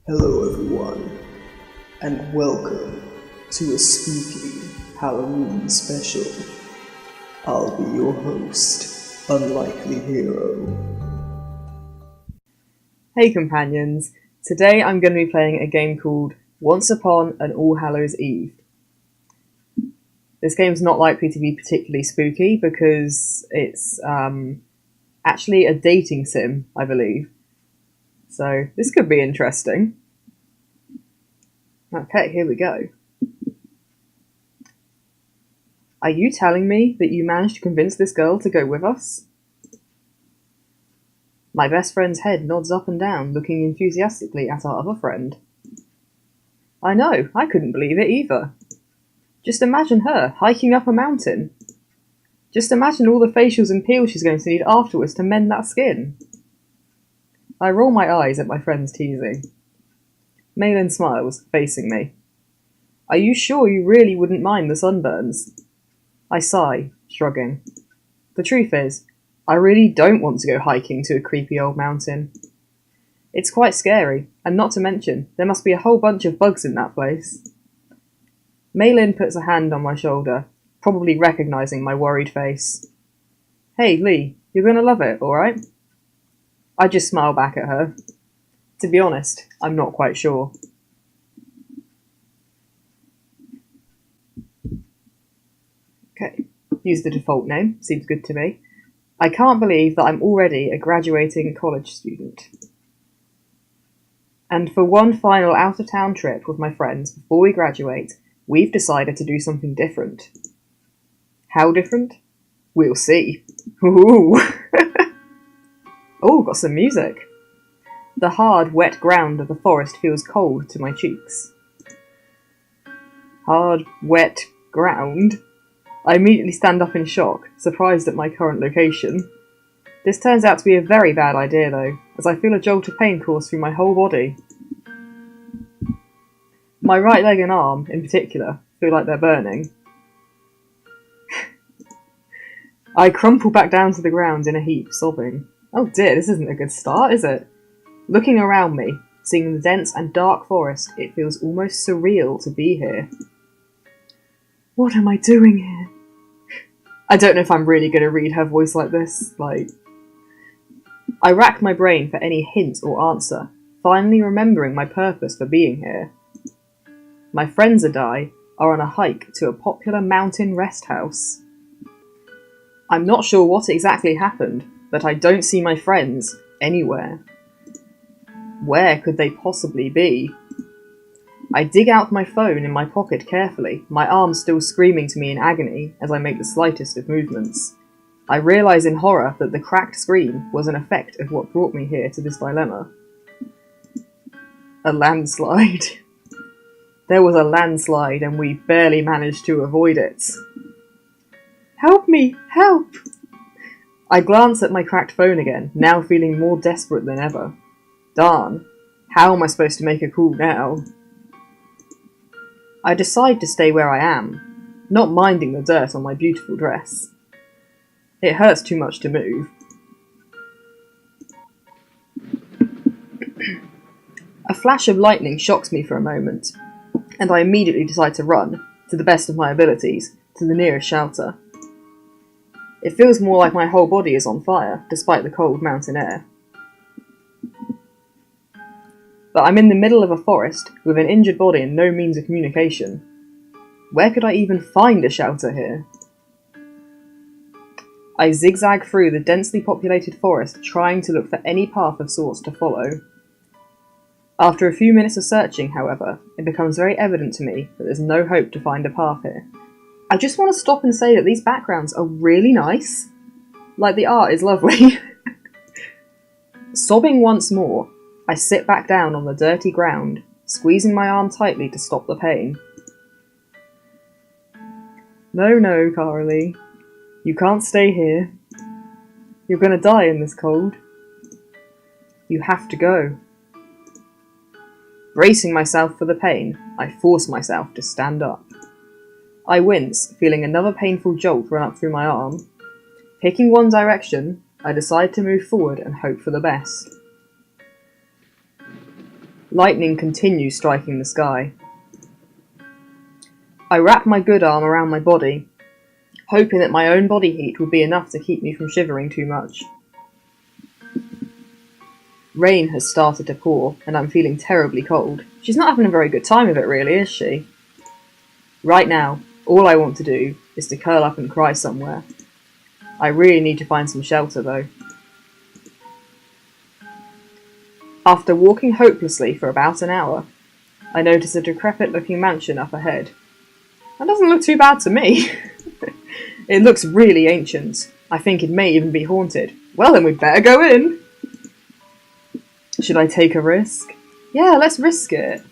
Hello everyone, and welcome to a spooky Halloween special. I'll be your host, Unlikely Hero. Hey companions, today I'm going to be playing a game called Once Upon an All Hallows Eve. This game's not likely to be particularly spooky because it's actually a dating sim, I believe. So this could be interesting. Okay, here we go. Are you telling me that you managed to convince this girl to go with us? My best friend's head nods up and down, looking enthusiastically at our other friend. I know, I couldn't believe it either. Just imagine her hiking up a mountain. Just imagine all the facials and peels she's going to need afterwards to mend that skin. I roll my eyes at my friend's teasing. Malin smiles, facing me. Are you sure you really wouldn't mind the sunburns? I sigh, shrugging. The truth is, I really don't want to go hiking to a creepy old mountain. It's quite scary, and not to mention, there must be a whole bunch of bugs in that place. Malin puts a hand on my shoulder, probably recognising my worried face. Hey, Lee, you're gonna love it, alright? I just smile back at her. To be honest, I'm not quite sure. Okay, use the default name, seems good to me. I can't believe that I'm already a graduating college student. And for one final out-of-town trip with my friends before we graduate, we've decided to do something different. How different? We'll see. Ooh. Oh, got some music. The hard, wet ground of the forest feels cold to my cheeks. Hard, wet ground? I immediately stand up in shock, surprised at my current location. This turns out to be a very bad idea though, as I feel a jolt of pain course through my whole body. My right leg and arm, in particular, feel like they're burning. I crumple back down to the ground in a heap, sobbing. Oh dear, this isn't a good start, is it? Looking around me, seeing the dense and dark forest, it feels almost surreal to be here. What am I doing here? I don't know if I'm really going to read her voice like this, I rack my brain for any hint or answer, finally remembering my purpose for being here. My friends and I are on a hike to a popular mountain rest house. I'm not sure what exactly happened, but I don't see my friends anywhere. Where could they possibly be? I dig out my phone in my pocket carefully, my arm still screaming to me in agony as I make the slightest of movements. I realise in horror that the cracked screen was an effect of what brought me here to this dilemma. A landslide. There was a landslide and we barely managed to avoid it. Help me! Help! I glance at my cracked phone again, now feeling more desperate than ever. Darn, how am I supposed to make a call now? I decide to stay where I am, not minding the dirt on my beautiful dress. It hurts too much to move. A flash of lightning shocks me for a moment, and I immediately decide to run, to the best of my abilities, to the nearest shelter. It feels more like my whole body is on fire, despite the cold mountain air. But I'm in the middle of a forest, with an injured body and no means of communication. Where could I even find a shelter here? I zigzag through the densely populated forest, trying to look for any path of sorts to follow. After a few minutes of searching, however, it becomes very evident to me that there's no hope to find a path here. I just want to stop and say that these backgrounds are really nice. Like, the art is lovely. Sobbing once more, I sit back down on the dirty ground, squeezing my arm tightly to stop the pain. No, Carly. You can't stay here. You're gonna die in this cold. You have to go. Bracing myself for the pain, I force myself to stand up. I wince, feeling another painful jolt run up through my arm. Picking one direction, I decide to move forward and hope for the best. Lightning continues striking the sky. I wrap my good arm around my body, hoping that my own body heat would be enough to keep me from shivering too much. Rain has started to pour, and I'm feeling terribly cold. She's not having a very good time of it, really, is she? Right now, all I want to do is to curl up and cry somewhere. I really need to find some shelter, though. After walking hopelessly for about an hour, I notice a decrepit-looking mansion up ahead. That doesn't look too bad to me. It looks really ancient. I think it may even be haunted. Well, then we'd better go in. Should I take a risk? Yeah, let's risk it.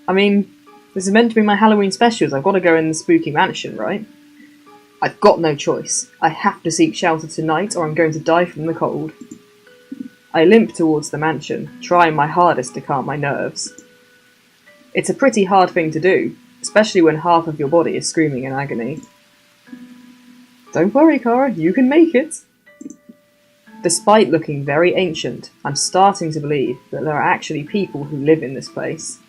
I mean, this is meant to be my Halloween specials. I've got to go in the spooky mansion, right? I've got no choice. I have to seek shelter tonight or I'm going to die from the cold. I limp towards the mansion, trying my hardest to calm my nerves. It's a pretty hard thing to do, especially when half of your body is screaming in agony. Don't worry, Cara, you can make it. Despite looking very ancient, I'm starting to believe that there are actually people who live in this place.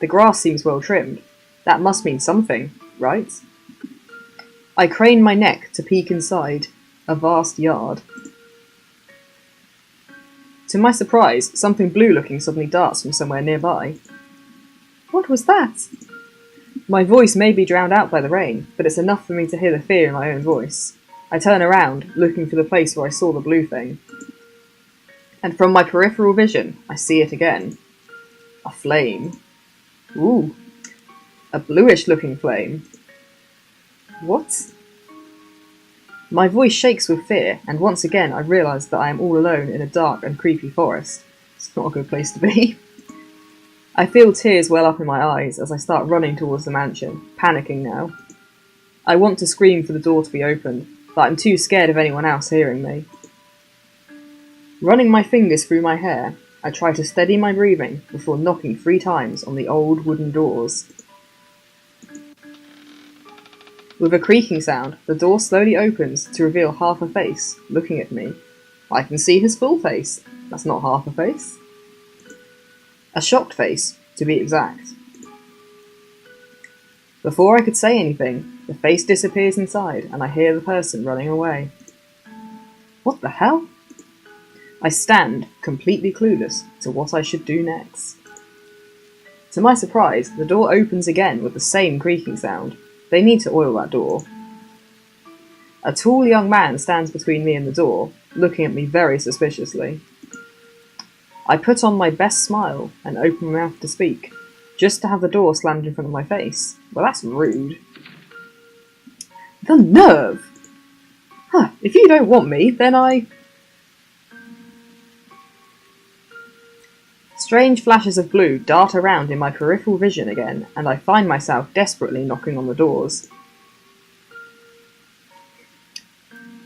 The grass seems well trimmed. That must mean something, right? I crane my neck to peek inside a vast yard. To my surprise, something blue-looking suddenly darts from somewhere nearby. What was that? My voice may be drowned out by the rain, but it's enough for me to hear the fear in my own voice. I turn around, looking for the place where I saw the blue thing. And from my peripheral vision, I see it again. A flame. Ooh. A bluish-looking flame. What? My voice shakes with fear, and once again I realise that I am all alone in a dark and creepy forest. It's not a good place to be. I feel tears well up in my eyes as I start running towards the mansion, panicking now. I want to scream for the door to be opened, but I'm too scared of anyone else hearing me. Running my fingers through my hair, I try to steady my breathing before knocking 3 times on the old wooden doors. With a creaking sound, the door slowly opens to reveal half a face, looking at me. I can see his full face. That's not half a face. A shocked face, to be exact. Before I could say anything, the face disappears inside and I hear the person running away. What the hell? I stand, completely clueless to what I should do next. To my surprise, the door opens again with the same creaking sound. They need to oil that door. A tall young man stands between me and the door, looking at me very suspiciously. I put on my best smile and open my mouth to speak, just to have the door slammed in front of my face. Well, that's rude. The nerve! Huh, if you don't want me, then I... Strange flashes of blue dart around in my peripheral vision again, and I find myself desperately knocking on the doors.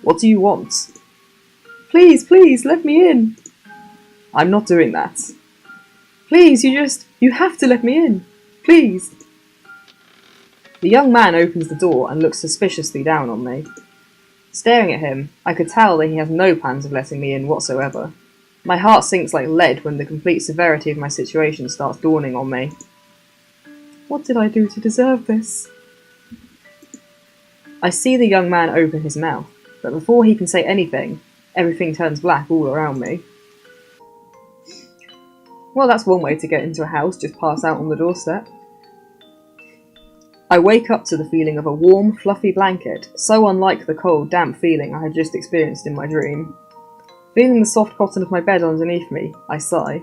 What do you want? Please, please, let me in. I'm not doing that. Please, you have to let me in. Please. The young man opens the door and looks suspiciously down on me. Staring at him, I could tell that he has no plans of letting me in whatsoever. My heart sinks like lead when the complete severity of my situation starts dawning on me. What did I do to deserve this? I see the young man open his mouth, but before he can say anything, everything turns black all around me. Well, that's one way to get into a house, just pass out on the doorstep. I wake up to the feeling of a warm, fluffy blanket, so unlike the cold, damp feeling I had just experienced in my dream. Feeling the soft cotton of my bed underneath me, I sigh.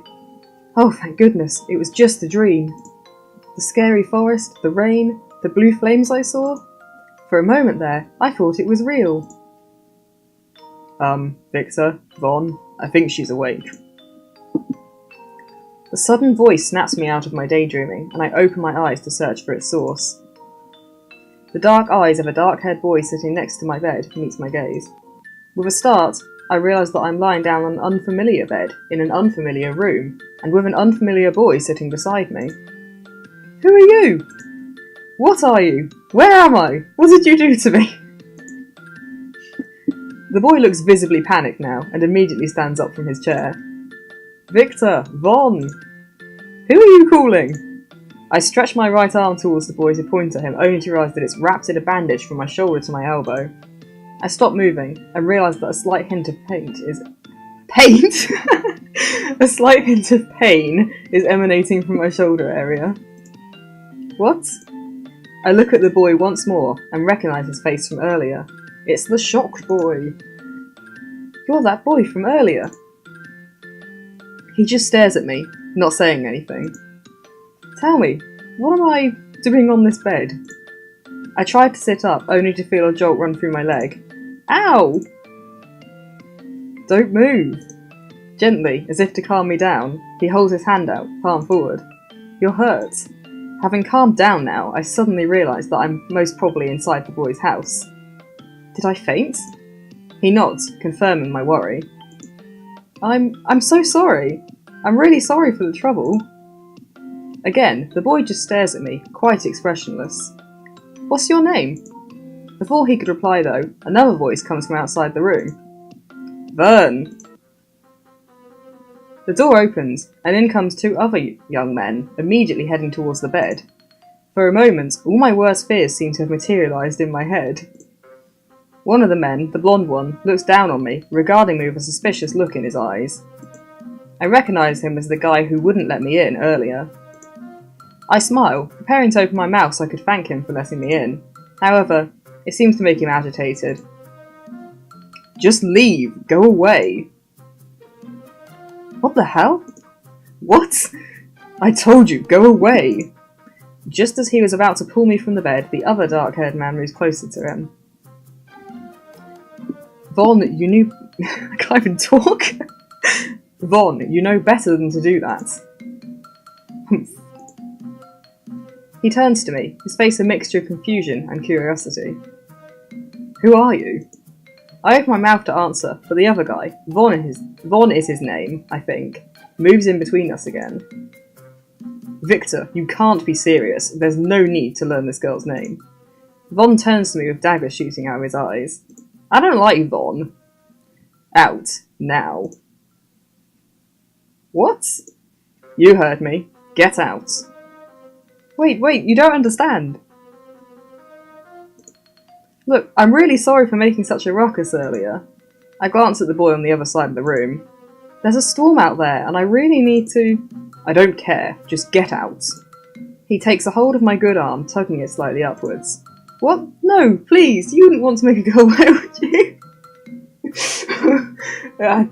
Oh, thank goodness, it was just a dream. The scary forest, the rain, the blue flames I saw. For a moment there, I thought it was real. Victor, Vaughn, I think she's awake. The sudden voice snaps me out of my daydreaming, and I open my eyes to search for its source. The dark eyes of a dark-haired boy sitting next to my bed meets my gaze. With a start, I realise that I'm lying down on an unfamiliar bed, in an unfamiliar room, and with an unfamiliar boy sitting beside me. Who are you? What are you? Where am I? What did you do to me? The boy looks visibly panicked now, and immediately stands up from his chair. Victor! Vaughn! Who are you calling? I stretch my right arm towards the boy to point at him, only to realise that it's wrapped in a bandage from my shoulder to my elbow. I stop moving and realise that a slight hint of pain is... Paint? A slight hint of pain is emanating from my shoulder area. What? I look at the boy once more and recognise his face from earlier. It's the shocked boy. You're that boy from earlier. He just stares at me, not saying anything. Tell me, what am I doing on this bed? I tried to sit up, only to feel a jolt run through my leg. Ow! Don't move. Gently, as if to calm me down, he holds his hand out, palm forward. You're hurt. Having calmed down now, I suddenly realise that I'm most probably inside the boy's house. Did I faint? He nods, confirming my worry. I'm so sorry. I'm really sorry for the trouble. Again, the boy just stares at me, quite expressionless. What's your name? Before he could reply though, another voice comes from outside the room. Vern! The door opens, and in comes two other young men, immediately heading towards the bed. For a moment, all my worst fears seem to have materialised in my head. One of the men, the blonde one, looks down on me, regarding me with a suspicious look in his eyes. I recognise him as the guy who wouldn't let me in earlier. I smile, preparing to open my mouth so I could thank him for letting me in. However, it seems to make him agitated. Just leave! Go away! What the hell? What? I told you, go away! Just as he was about to pull me from the bed, the other dark-haired man moves closer to him. Vaughn, you knew... I can't even talk! Vaughn, you know better than to do that. Humph. He turns to me, his face a mixture of confusion and curiosity. Who are you? I open my mouth to answer, but the other guy, Vaughn is his name, I think, moves in between us again. Victor, you can't be serious. There's no need to learn this girl's name. Vaughn turns to me with daggers shooting out of his eyes. I don't like Vaughn. Out. Now. What? You heard me. Get out. Wait, you don't understand. Look, I'm really sorry for making such a ruckus earlier. I glance at the boy on the other side of the room. There's a storm out there, and I really need to... I don't care. Just get out. He takes a hold of my good arm, tugging it slightly upwards. What? No, please, you wouldn't want to make it go away, would you?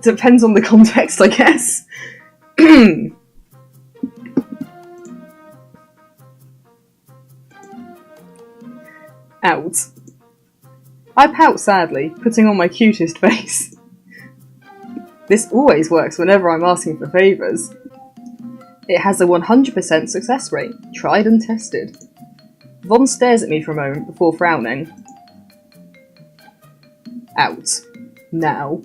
Depends on the context, I guess. Out. I pout sadly, putting on my cutest face. This always works whenever I'm asking for favours. It has a 100% success rate, tried and tested. Vaughn stares at me for a moment before frowning. Out. Now.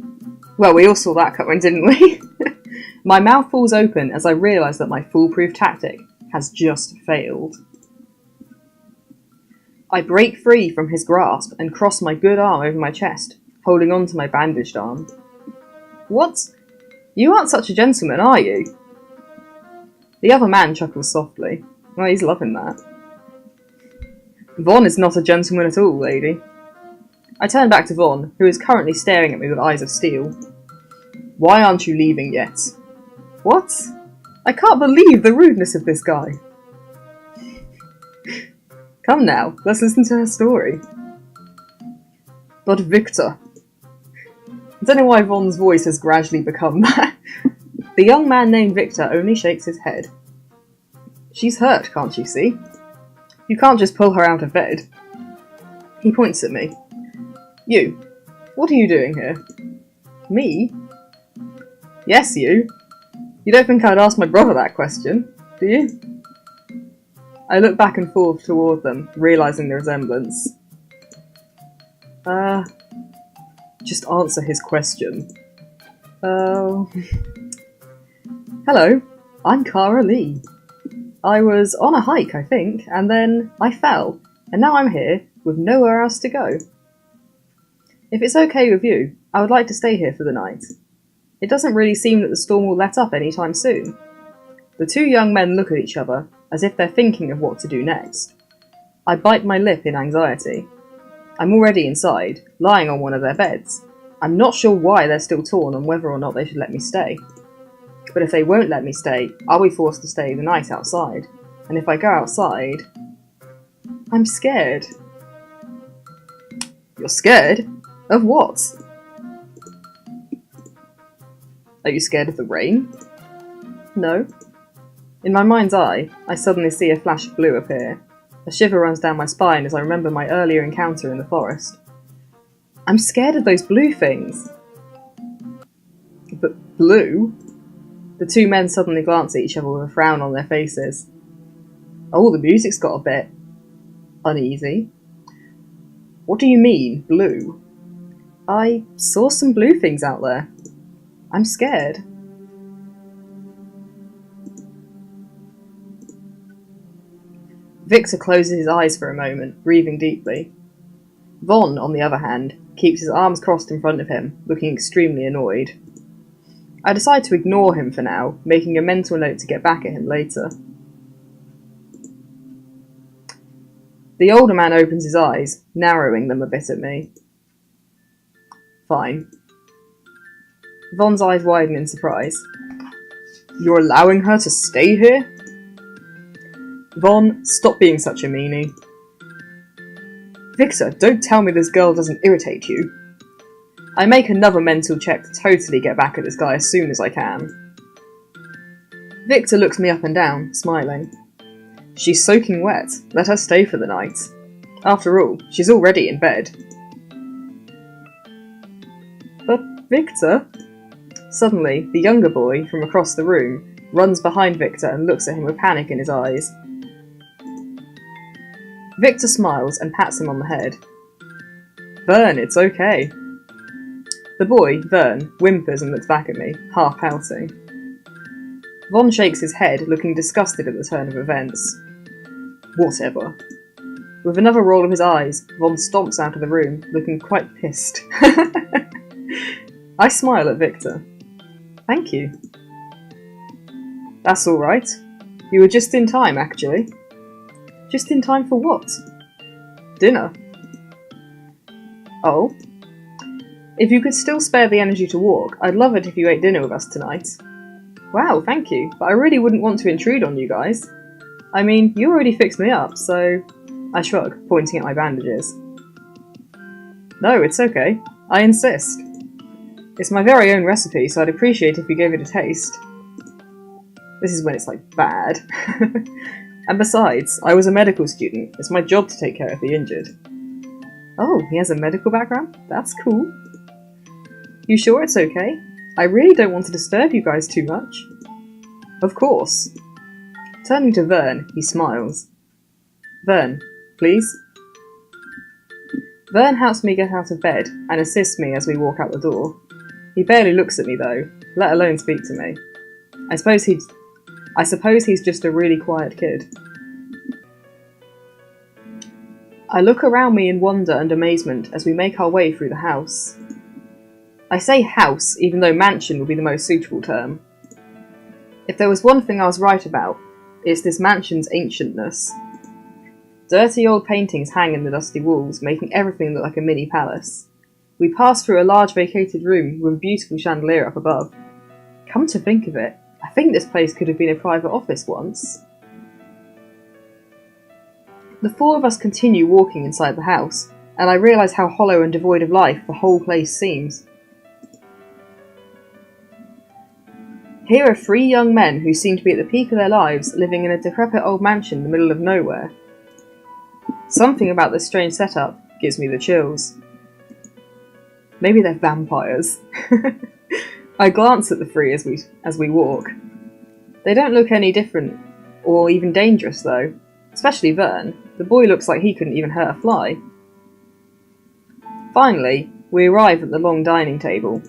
Well, we all saw that coming, didn't we? My mouth falls open as I realise that my foolproof tactic has just failed. I break free from his grasp and cross my good arm over my chest, holding on to my bandaged arm. What? You aren't such a gentleman, are you? The other man chuckles softly. Oh, he's loving that. Vaughn is not a gentleman at all, lady. I turn back to Vaughn, who is currently staring at me with eyes of steel. Why aren't you leaving yet? What? I can't believe the rudeness of this guy. Come now, let's listen to her story. But Victor... I don't know why Vaughn's voice has gradually become that. The young man named Victor only shakes his head. She's hurt, can't you see? You can't just pull her out of bed. He points at me. You, what are you doing here? Me? Yes, you. You don't think I'd ask my brother that question, do you? I look back and forth toward them, realising the resemblance. Just answer his question. Hello, I'm Cara Lee. I was on a hike, I think, and then I fell, and now I'm here with nowhere else to go. If it's okay with you, I would like to stay here for the night. It doesn't really seem that the storm will let up anytime soon. The two young men look at each other, as if they're thinking of what to do next. I bite my lip in anxiety. I'm already inside, lying on one of their beds. I'm not sure why they're still torn on whether or not they should let me stay. But if they won't let me stay, I'll be forced to stay the night outside. And if I go outside... I'm scared. You're scared? Of what? Are you scared of the rain? No. In my mind's eye, I suddenly see a flash of blue appear. A shiver runs down my spine as I remember my earlier encounter in the forest. I'm scared of those blue things. But blue? The two men suddenly glance at each other with a frown on their faces. Oh, the music's got a bit uneasy. What do you mean, blue? I saw some blue things out there. I'm scared. Victor closes his eyes for a moment, breathing deeply. Von, on the other hand, keeps his arms crossed in front of him, looking extremely annoyed. I decide to ignore him for now, making a mental note to get back at him later. The older man opens his eyes, narrowing them a bit at me. Fine. Von's eyes widen in surprise. You're allowing her to stay here? Von, stop being such a meanie. Victor, don't tell me this girl doesn't irritate you. I make another mental check to totally get back at this guy as soon as I can. Victor looks me up and down, smiling. She's soaking wet. Let her stay for the night. After all, she's already in bed. But Victor... Suddenly, the younger boy, from across the room, runs behind Victor and looks at him with panic in his eyes. Victor smiles and pats him on the head. Vern, it's okay. The boy, Vern, whimpers and looks back at me, half pouting. Von shakes his head, looking disgusted at the turn of events. Whatever. With another roll of his eyes, Von stomps out of the room, looking quite pissed. I smile at Victor. Thank you. That's alright. You were just in time, actually. Just in time for what? Dinner. Oh? If you could still spare the energy to walk, I'd love it if you ate dinner with us tonight. Wow, thank you, but I really wouldn't want to intrude on you guys. I mean, you already fixed me up, so... I shrug, pointing at my bandages. No, it's okay. I insist. It's my very own recipe, so I'd appreciate if you gave it a taste. This is when it's, like, bad. And besides, I was a medical student. It's my job to take care of the injured. Oh, he has a medical background? That's cool. You sure it's okay? I really don't want to disturb you guys too much. Of course. Turning to Vern, he smiles. Vern, please? Vern helps me get out of bed and assists me as we walk out the door. He barely looks at me though, let alone speak to me. I suppose he's just a really quiet kid. I look around me in wonder and amazement as we make our way through the house. I say house, even though mansion would be the most suitable term. If there was one thing I was right about, it's this mansion's ancientness. Dirty old paintings hang in the dusty walls, making everything look like a mini palace. We pass through a large vacated room with a beautiful chandelier up above. Come to think of it, I think this place could have been a private office once. The four of us continue walking inside the house, and I realise how hollow and devoid of life the whole place seems. Here are three young men who seem to be at the peak of their lives, living in a decrepit old mansion in the middle of nowhere. Something about this strange setup gives me the chills. Maybe they're vampires. I glance at the three as we walk. They don't look any different, or even dangerous though. Especially Vern. The boy looks like he couldn't even hurt a fly. Finally, we arrive at the long dining table.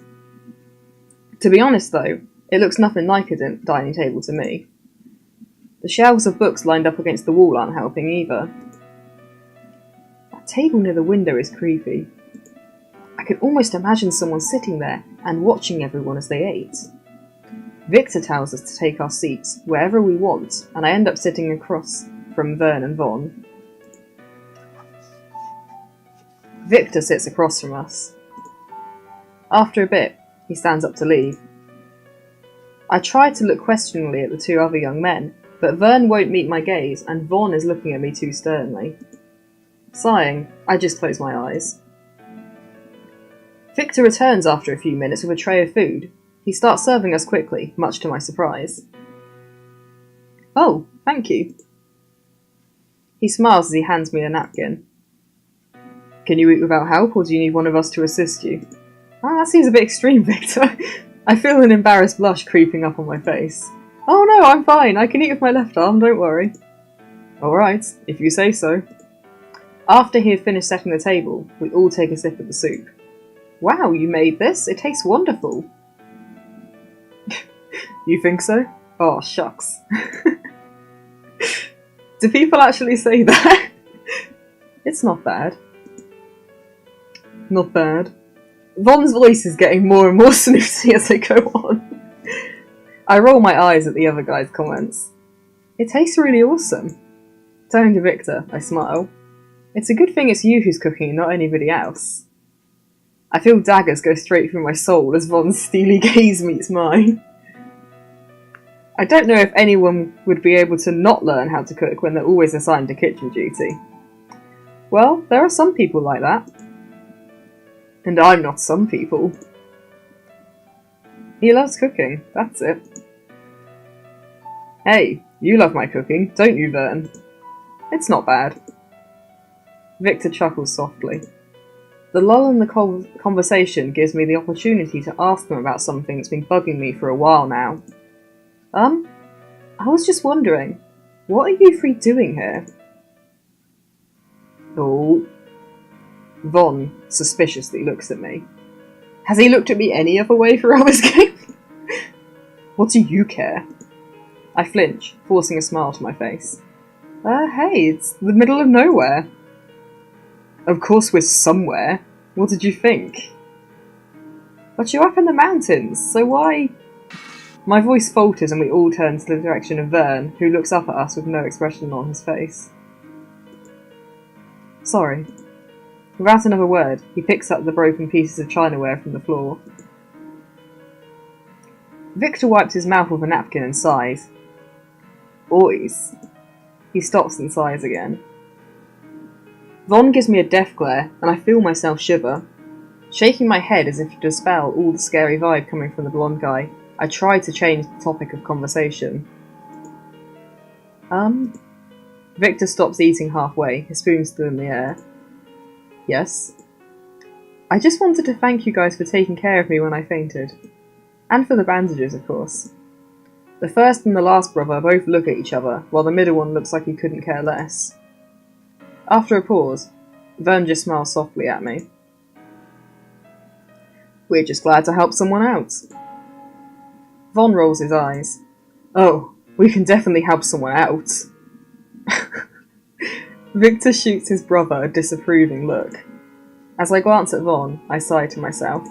To be honest though, it looks nothing like a dining table to me. The shelves of books lined up against the wall aren't helping either. That table near the window is creepy. I could almost imagine someone sitting there and watching everyone as they ate. Victor tells us to take our seats wherever we want, and I end up sitting across from Vern and Von. Victor sits across from us. After a bit, he stands up to leave. I try to look questioningly at the two other young men, but Vern won't meet my gaze, and Von is looking at me too sternly. Sighing, I just close my eyes. Victor returns after a few minutes with a tray of food. He starts serving us quickly, much to my surprise. Oh, thank you. He smiles as he hands me a napkin. Can you eat without help, or do you need one of us to assist you? Ah, that seems a bit extreme, Victor. I feel an embarrassed blush creeping up on my face. Oh no, I'm fine. I can eat with my left arm, don't worry. Alright, if you say so. After he had finished setting the table, we all take a sip of the soup. Wow, you made this? It tastes wonderful. You think so? Oh, shucks. Do people actually say that? It's not bad. Not bad. Von's voice is getting more and more snooty as I go on. I roll my eyes at the other guy's comments. It tastes really awesome. Turning to Victor, I smile. It's a good thing it's you who's cooking and not anybody else. I feel daggers go straight through my soul as Von's steely gaze meets mine. I don't know if anyone would be able to not learn how to cook when they're always assigned to kitchen duty. Well, there are some people like that. And I'm not some people. He loves cooking, that's it. Hey, you love my cooking, don't you, Vern? It's not bad. Victor chuckles softly. The lull in the conversation gives me the opportunity to ask them about something that's been bugging me for a while now. I was just wondering, what are you three doing here? Oh. Von suspiciously looks at me. Has he looked at me any other way throughout this game? What do you care? I flinch, forcing a smile to my face. Hey, it's the middle of nowhere. Of course we're somewhere. What did you think? But you're up in the mountains, so why... My voice falters and we all turn to the direction of Vern, who looks up at us with no expression on his face. Sorry. Without another word, he picks up the broken pieces of chinaware from the floor. Victor wipes his mouth with a napkin and sighs. Boys. He stops and sighs again. Von gives me a death glare, and I feel myself shiver. Shaking my head as if to dispel all the scary vibe coming from the blonde guy, I try to change the topic of conversation. Victor stops eating halfway, his spoon still in the air. Yes? I just wanted to thank you guys for taking care of me when I fainted. And for the bandages, of course. The first and the last brother both look at each other, while the middle one looks like he couldn't care less. After a pause, Vern just smiles softly at me. We're just glad to help someone out. Von rolls his eyes. Oh, we can definitely help someone out. Victor shoots his brother a disapproving look. As I glance at Von, I sigh to myself.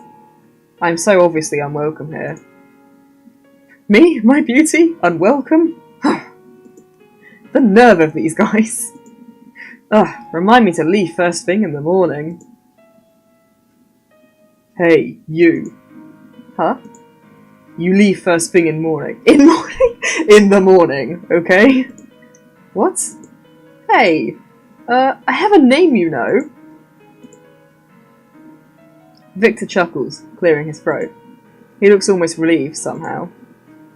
I'm so obviously unwelcome here. Me? My beauty? Unwelcome? The nerve of these guys. Remind me to leave first thing in the morning. Hey, you. Huh? You leave first thing in morning. In morning? In the morning, okay? What? Hey, I have a name, you know. Victor chuckles, clearing his throat. He looks almost relieved, somehow.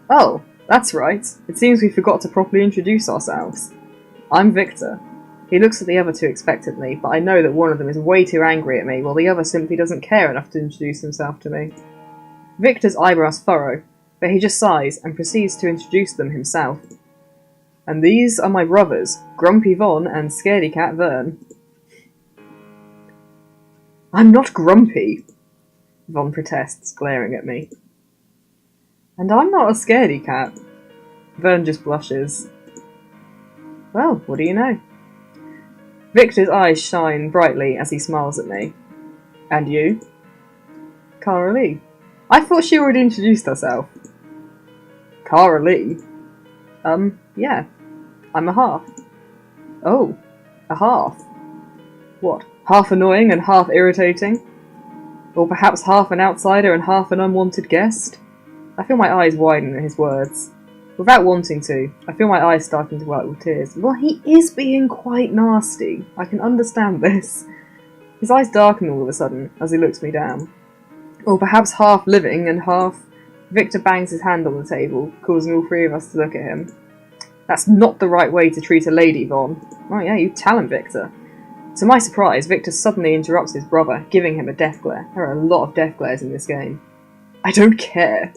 Oh, that's right. It seems we forgot to properly introduce ourselves. I'm Victor. He looks at the other two expectantly, but I know that one of them is way too angry at me, while the other simply doesn't care enough to introduce himself to me. Victor's eyebrows furrow, but he just sighs and proceeds to introduce them himself. And these are my brothers, Grumpy Von and Scaredy Cat Vern. I'm not grumpy, Von protests, glaring at me. And I'm not a scaredy cat. Vern just blushes. Well, what do you know? Victor's eyes shine brightly as he smiles at me. And you? Cara Lee. I thought she already introduced herself. Cara Lee? Yeah. I'm a half. Oh, a half. What, half annoying and half irritating? Or perhaps half an outsider and half an unwanted guest? I feel my eyes widen at his words. Without wanting to, I feel my eyes starting to well with tears. Well, he is being quite nasty. I can understand this. His eyes darken all of a sudden as he looks me down. Or perhaps half living and half... Victor bangs his hand on the table, causing all three of us to look at him. That's not the right way to treat a lady, Von. Oh yeah, you tell him, Victor. To my surprise, Victor suddenly interrupts his brother, giving him a death glare. There are a lot of death glares in this game. I don't care.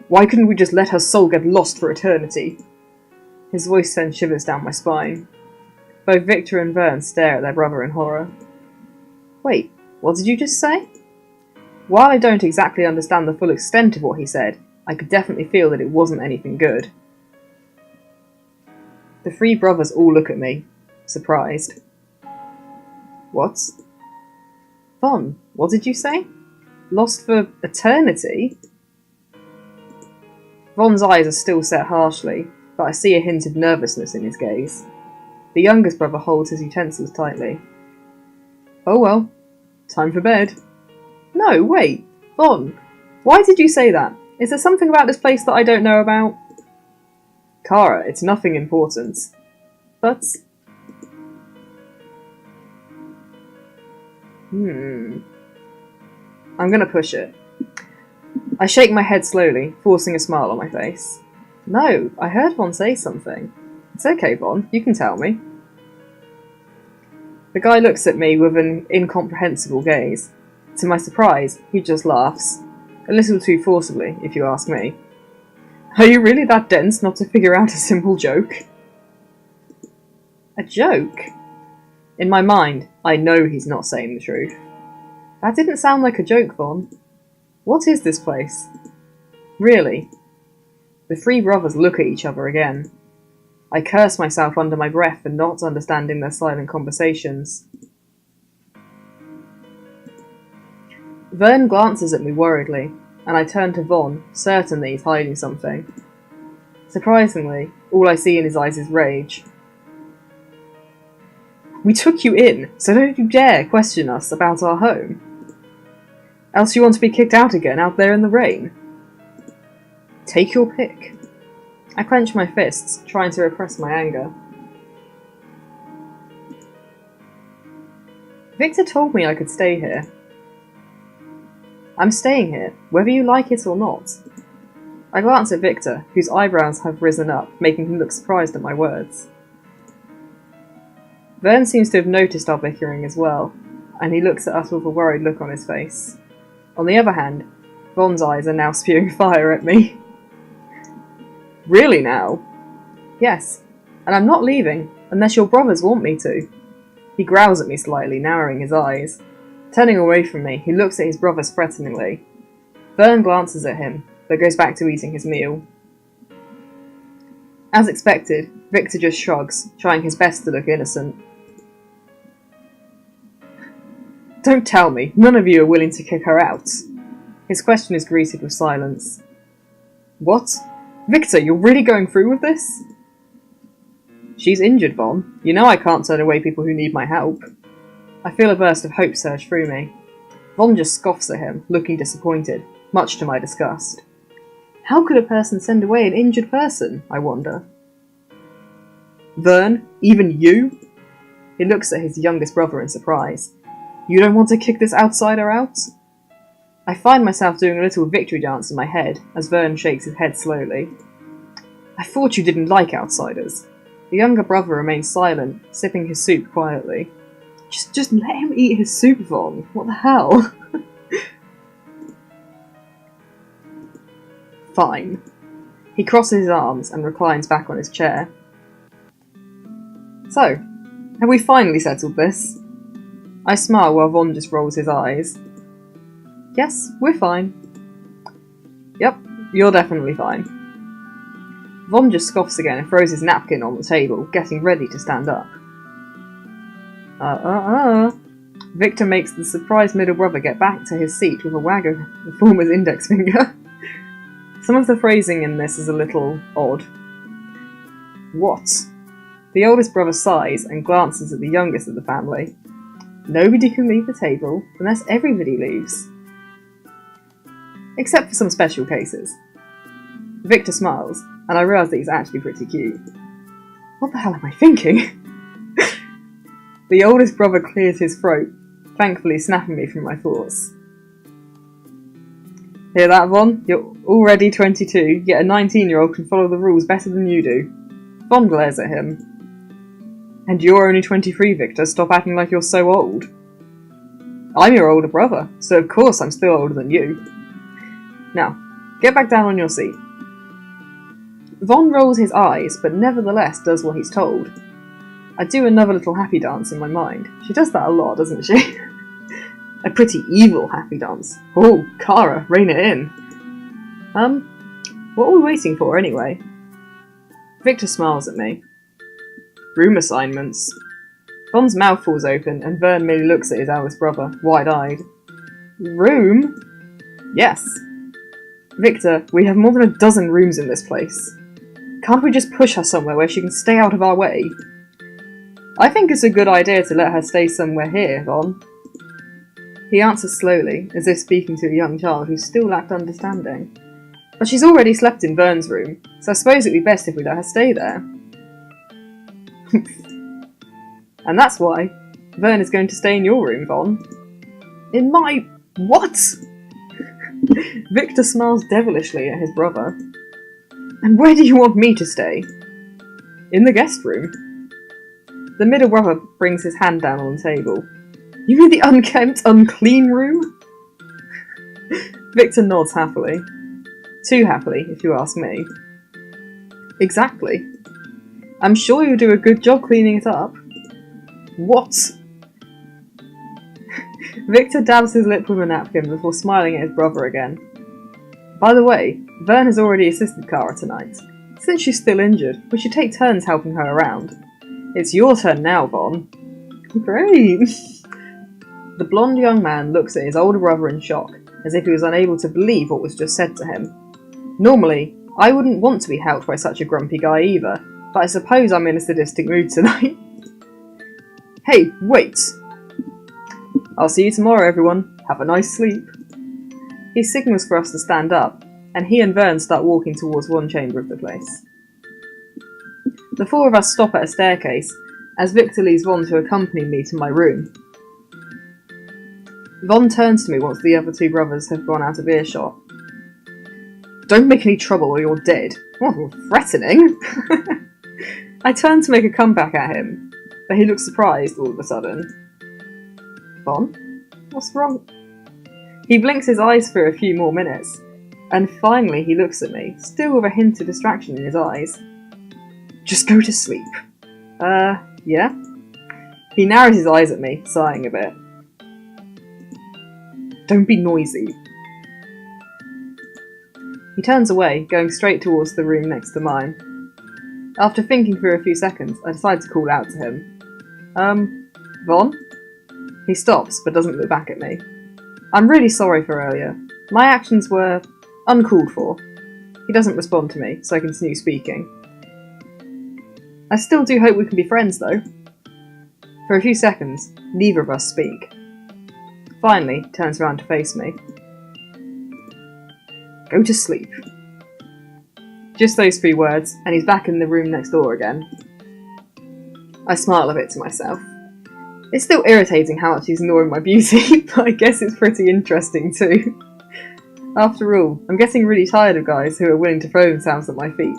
Why couldn't we just let her soul get lost for eternity? His voice sends shivers down my spine. Both Victor and Vern stare at their brother in horror. Wait, what did you just say? While I don't exactly understand the full extent of what he said, I could definitely feel that it wasn't anything good. The three brothers all look at me, surprised. What? Von, what did you say? Lost for eternity? Von's eyes are still set harshly, but I see a hint of nervousness in his gaze. The youngest brother holds his utensils tightly. Oh well, time for bed. No, wait, Von, why did you say that? Is there something about this place that I don't know about? Cara, it's nothing important. But... I'm gonna push it. I shake my head slowly, forcing a smile on my face. No, I heard Von say something. It's okay, Von, you can tell me. The guy looks at me with an incomprehensible gaze. To my surprise, he just laughs. A little too forcibly, if you ask me. Are you really that dense not to figure out a simple joke? A joke? In my mind, I know he's not saying the truth. That didn't sound like a joke, Von. What is this place? Really? The three brothers look at each other again. I curse myself under my breath for not understanding their silent conversations. Vern glances at me worriedly, and I turn to Von, certain that he's hiding something. Surprisingly, all I see in his eyes is rage. We took you in, so don't you dare question us about our home. Else you want to be kicked out again out there in the rain. Take your pick. I clench my fists, trying to repress my anger. Victor told me I could stay here. I'm staying here, whether you like it or not. I glance at Victor, whose eyebrows have risen up, making him look surprised at my words. Vern seems to have noticed our bickering as well, and he looks at us with a worried look on his face. On the other hand, Von's eyes are now spewing fire at me. Really now? Yes, and I'm not leaving, unless your brothers want me to. He growls at me slightly, narrowing his eyes. Turning away from me, he looks at his brothers threateningly. Vern glances at him, but goes back to eating his meal. As expected, Victor just shrugs, trying his best to look innocent. Don't tell me, none of you are willing to kick her out. His question is greeted with silence. What? Victor, you're really going through with this? She's injured, Von. You know I can't turn away people who need my help. I feel a burst of hope surge through me. Von just scoffs at him, looking disappointed, much to my disgust. How could a person send away an injured person, I wonder? Vern, even you? He looks at his youngest brother in surprise. You don't want to kick this outsider out? I find myself doing a little victory dance in my head, as Vern shakes his head slowly. I thought you didn't like outsiders. The younger brother remains silent, sipping his soup quietly. Just let him eat his soup, Von. What the hell? Fine. He crosses his arms and reclines back on his chair. So, have we finally settled this? I smile while Von just rolls his eyes. Yes, we're fine. Yep, you're definitely fine. Von just scoffs again and throws his napkin on the table, getting ready to stand up. Victor makes the surprised middle brother get back to his seat with a wag of the former's index finger. Some of the phrasing in this is a little odd. What? The oldest brother sighs and glances at the youngest of the family. Nobody can leave the table unless everybody leaves. Except for some special cases. Victor smiles, and I realise that he's actually pretty cute. What the hell am I thinking? The oldest brother clears his throat, thankfully snapping me from my thoughts. Hear that, Von? You're already 22, yet a 19-year-old can follow the rules better than you do. Von glares at him. And you're only 23, Victor. Stop acting like you're so old. I'm your older brother, so of course I'm still older than you. Now, get back down on your seat. Von rolls his eyes, but nevertheless does what he's told. I do another little happy dance in my mind. She does that a lot, doesn't she? A pretty evil happy dance. Oh, Kara, rein it in. What are we waiting for anyway? Victor smiles at me. Room assignments. Von's mouth falls open and Vern merely looks at his eldest brother, wide-eyed. Room? Yes. Victor, we have more than a dozen rooms in this place. Can't we just push her somewhere where she can stay out of our way? I think it's a good idea to let her stay somewhere here, Von. He answers slowly, as if speaking to a young child who still lacked understanding. But she's already slept in Vern's room, so I suppose it'd be best if we let her stay there. And that's why Vern is going to stay in your room, Von. In my... what? Victor smiles devilishly at his brother. And where do you want me to stay? In the guest room. The middle brother brings his hand down on the table. You mean the unkempt, unclean room? Victor nods happily. Too happily, if you ask me. Exactly. I'm sure you'll do a good job cleaning it up. What? Victor dabs his lip with a napkin before smiling at his brother again. By the way, Vern has already assisted Kara tonight. Since she's still injured, we should take turns helping her around. It's your turn now, Von. Great! The blonde young man looks at his older brother in shock, as if he was unable to believe what was just said to him. Normally, I wouldn't want to be helped by such a grumpy guy either, but I suppose I'm in a sadistic mood tonight. Hey, wait! I'll see you tomorrow, everyone. Have a nice sleep. He signals for us to stand up, and he and Vern start walking towards one chamber of the place. The four of us stop at a staircase, as Victor leaves Von to accompany me to my room. Von turns to me once the other two brothers have gone out of earshot. Don't make any trouble or you're dead. Oh, threatening! I turn to make a comeback at him, but he looks surprised all of a sudden. Von? What's wrong? He blinks his eyes for a few more minutes, and finally he looks at me, still with a hint of distraction in his eyes. Just go to sleep. Yeah? He narrows his eyes at me, sighing a bit. Don't be noisy. He turns away, going straight towards the room next to mine. After thinking for a few seconds, I decide to call out to him. Von? He stops, but doesn't look back at me. I'm really sorry for earlier. My actions were uncalled for. He doesn't respond to me, so I continue speaking. I still do hope we can be friends, though. For a few seconds, neither of us speak. Finally, he turns around to face me. Go to sleep. Just those 3 words, and he's back in the room next door again. I smile a bit to myself. It's still irritating how much he's ignoring my beauty, but I guess it's pretty interesting too. After all, I'm getting really tired of guys who are willing to throw themselves at my feet.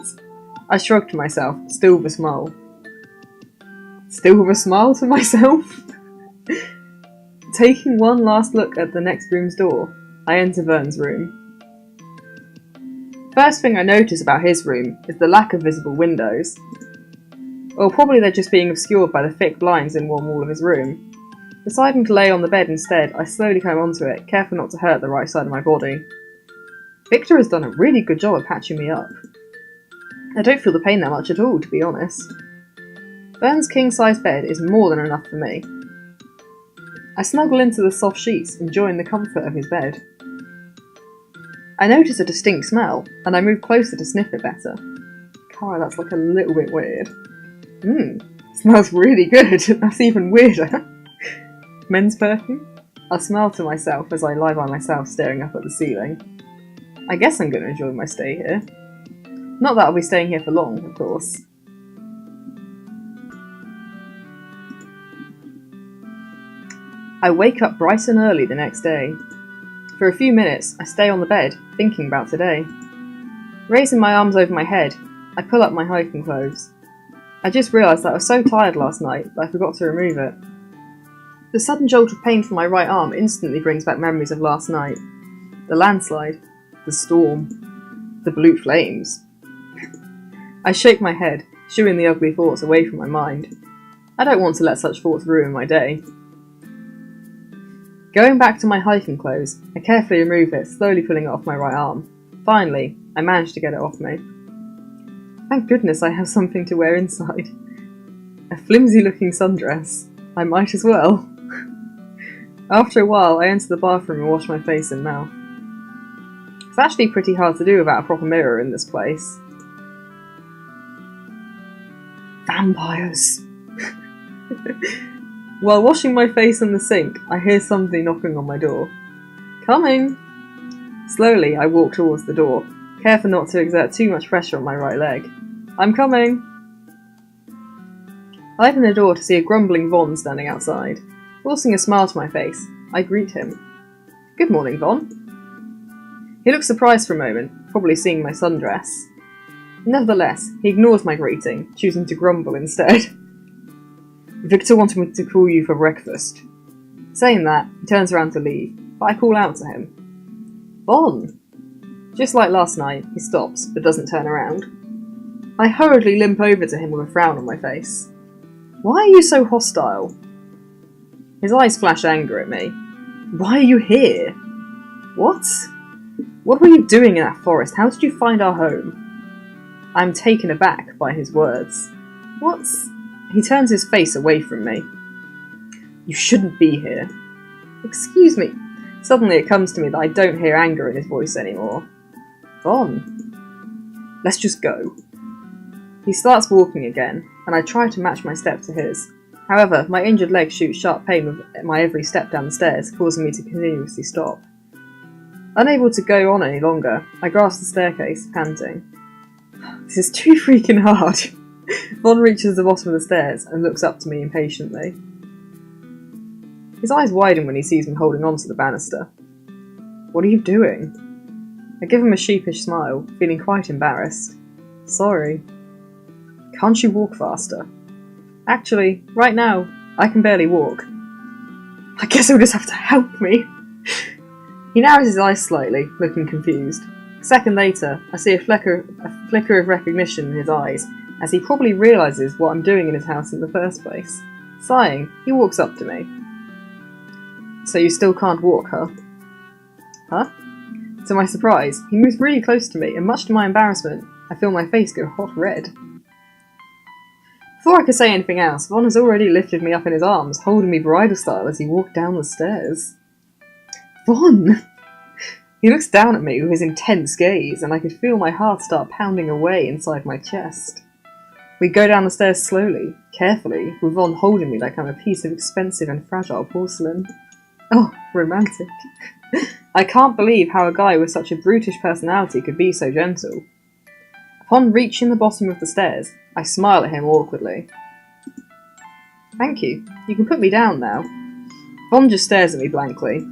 I shrug to myself, still with a smile. Still with a smile to myself? Taking one last look at the next room's door, I enter Vern's room. First thing I notice about his room is the lack of visible windows. Or probably they're just being obscured by the thick blinds in one wall of his room. Deciding to lay on the bed instead, I slowly climb onto it, careful not to hurt the right side of my body. Victor has done a really good job of patching me up. I don't feel the pain that much at all, to be honest. Vern's king-size bed is more than enough for me. I snuggle into the soft sheets, enjoying the comfort of his bed. I notice a distinct smell, and I move closer to sniff it better. God, that's like a little bit weird. Smells really good. That's even weirder. Men's perfume? I smile to myself as I lie by myself staring up at the ceiling. I guess I'm going to enjoy my stay here. Not that I'll be staying here for long, of course. I wake up bright and early the next day. For a few minutes, I stay on the bed, thinking about today. Raising my arms over my head, I pull up my hiking clothes. I just realised that I was so tired last night that I forgot to remove it. The sudden jolt of pain from my right arm instantly brings back memories of last night. The landslide, the storm, the blue flames. I shake my head, shooing the ugly thoughts away from my mind. I don't want to let such thoughts ruin my day. Going back to my hiking clothes, I carefully remove it, slowly pulling it off my right arm. Finally, I manage to get it off me. Thank goodness I have something to wear inside. A flimsy-looking sundress. I might as well. After a while, I enter the bathroom and wash my face and mouth. It's actually pretty hard to do without a proper mirror in this place. Vampires! While washing my face in the sink, I hear somebody knocking on my door. Coming! Slowly, I walk towards the door, careful not to exert too much pressure on my right leg. I'm coming! I open the door to see a grumbling Von standing outside. Forcing a smile to my face, I greet him. Good morning, Von. He looks surprised for a moment, probably seeing my sundress. Nevertheless, he ignores my greeting, choosing to grumble instead. Victor wanted me to call you for breakfast. Saying that, he turns around to leave, but I call out to him. Von! Just like last night, he stops, but doesn't turn around. I hurriedly limp over to him with a frown on my face. Why are you so hostile? His eyes flash anger at me. Why are you here? What? What were you doing in that forest? How did you find our home? I am taken aback by his words. What? He turns his face away from me. You shouldn't be here. Excuse me. Suddenly it comes to me that I don't hear anger in his voice anymore. Von. Let's just go. He starts walking again, and I try to match my step to his. However, my injured leg shoots sharp pain with my every step down the stairs, causing me to continuously stop. Unable to go on any longer, I grasp the staircase, panting. This is too freaking hard. Von reaches the bottom of the stairs and looks up to me impatiently. His eyes widen when he sees me holding on to the banister. What are you doing? I give him a sheepish smile, feeling quite embarrassed. Sorry. Can't you walk faster? Actually, right now, I can barely walk. I guess he'll just have to help me. He narrows his eyes slightly, looking confused. A second later, I see a flicker of recognition in his eyes, as he probably realises what I'm doing in his house in the first place. Sighing, he walks up to me. So you still can't walk, huh? Huh? To my surprise, he moves really close to me, and much to my embarrassment, I feel my face go hot red. Before I could say anything else, Von has already lifted me up in his arms, holding me bridal style as he walked down the stairs. Von! He looks down at me with his intense gaze, and I could feel my heart start pounding away inside my chest. We go down the stairs slowly, carefully, with Von holding me like I'm a piece of expensive and fragile porcelain. Oh, romantic. I can't believe how a guy with such a brutish personality could be so gentle. Upon reaching the bottom of the stairs, I smile at him awkwardly. Thank you. You can put me down now. Von just stares at me blankly.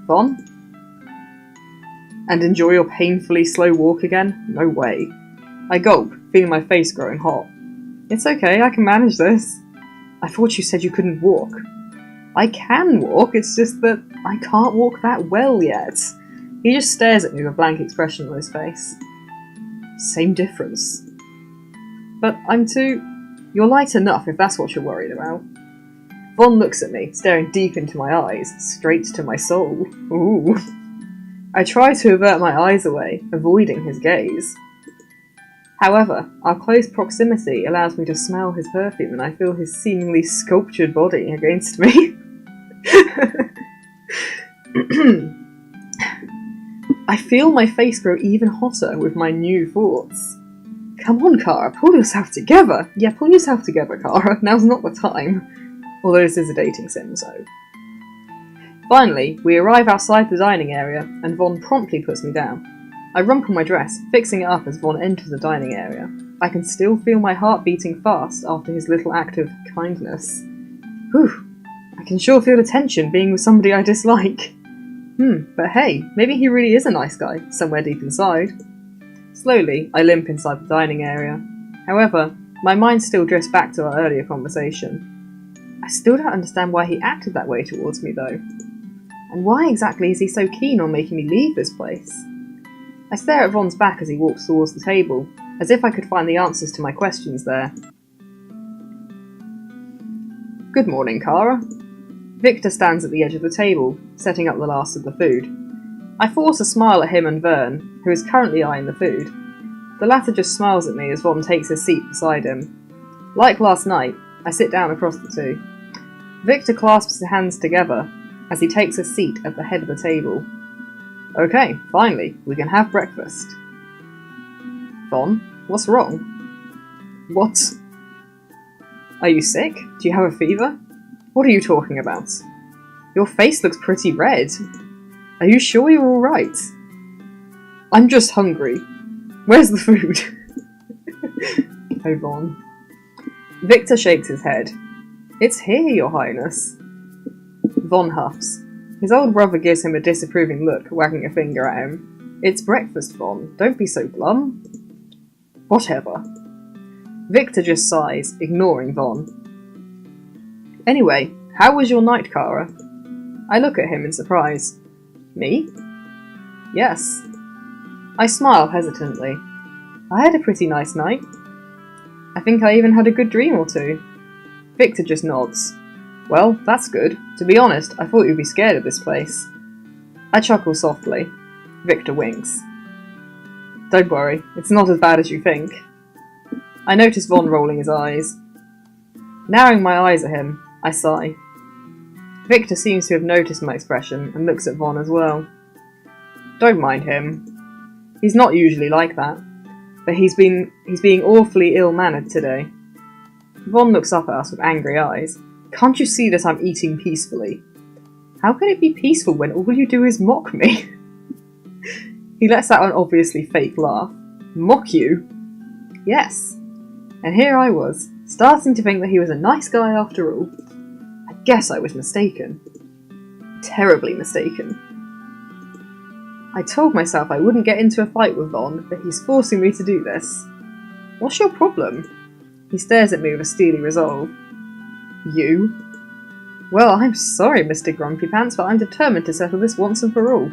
Von? And enjoy your painfully slow walk again? No way. I gulp, feeling my face growing hot. It's okay, I can manage this. I thought you said you couldn't walk. I can walk, it's just that I can't walk that well yet. He just stares at me with a blank expression on his face. Same difference. But I'm too... You're light enough if that's what you're worried about. Von looks at me, staring deep into my eyes, straight to my soul. Ooh. I try to avert my eyes away, avoiding his gaze. However, our close proximity allows me to smell his perfume and I feel his seemingly sculptured body against me. I feel my face grow even hotter with my new thoughts. Come on, Kara, pull yourself together. Yeah, pull yourself together, Kara. Now's not the time. Although this is a dating sim, so. Finally, we arrive outside the dining area, and Von promptly puts me down. I rumple my dress, fixing it up as Von enters the dining area. I can still feel my heart beating fast after his little act of kindness. Whew, I can sure feel the tension being with somebody I dislike. But hey, maybe he really is a nice guy, somewhere deep inside. Slowly, I limp inside the dining area. However, my mind still drifts back to our earlier conversation. I still don't understand why he acted that way towards me, though. And why exactly is he so keen on making me leave this place? I stare at Von's back as he walks towards the table, as if I could find the answers to my questions there. Good morning, Kara. Victor stands at the edge of the table, setting up the last of the food. I force a smile at him and Vern, who is currently eyeing the food. The latter just smiles at me as Von takes his seat beside him. Like last night, I sit down across the two. Victor clasps his hands together as he takes a seat at the head of the table. Okay, finally, we can have breakfast. Von, what's wrong? What? Are you sick? Do you have a fever? What are you talking about? Your face looks pretty red. Are you sure you're alright? I'm just hungry. Where's the food? Oh, Von. Victor shakes his head. It's here, Your Highness. Von huffs. His older brother gives him a disapproving look, wagging a finger at him. It's breakfast, Von. Don't be so glum. Whatever. Victor just sighs, ignoring Von. Anyway, how was your night, Kara? I look at him in surprise. Me? Yes. I smile hesitantly. I had a pretty nice night. I think I even had a good dream or two. Victor just nods. Well, that's good. To be honest, I thought you'd be scared of this place. I chuckle softly. Victor winks. Don't worry, it's not as bad as you think. I notice Von rolling his eyes. Narrowing my eyes at him, I sigh. Victor seems to have noticed my expression and looks at Von as well. Don't mind him. He's not usually like that, but he's being awfully ill-mannered today. Von looks up at us with angry eyes. Can't you see that I'm eating peacefully? How can it be peaceful when all you do is mock me? He lets out an obviously fake laugh. Mock you? Yes. And here I was, starting to think that he was a nice guy after all. I guess I was mistaken. Terribly mistaken. I told myself I wouldn't get into a fight with Von, but he's forcing me to do this. What's your problem? He stares at me with a steely resolve. You? Well, I'm sorry, Mr. Grumpy Pants, but I'm determined to settle this once and for all.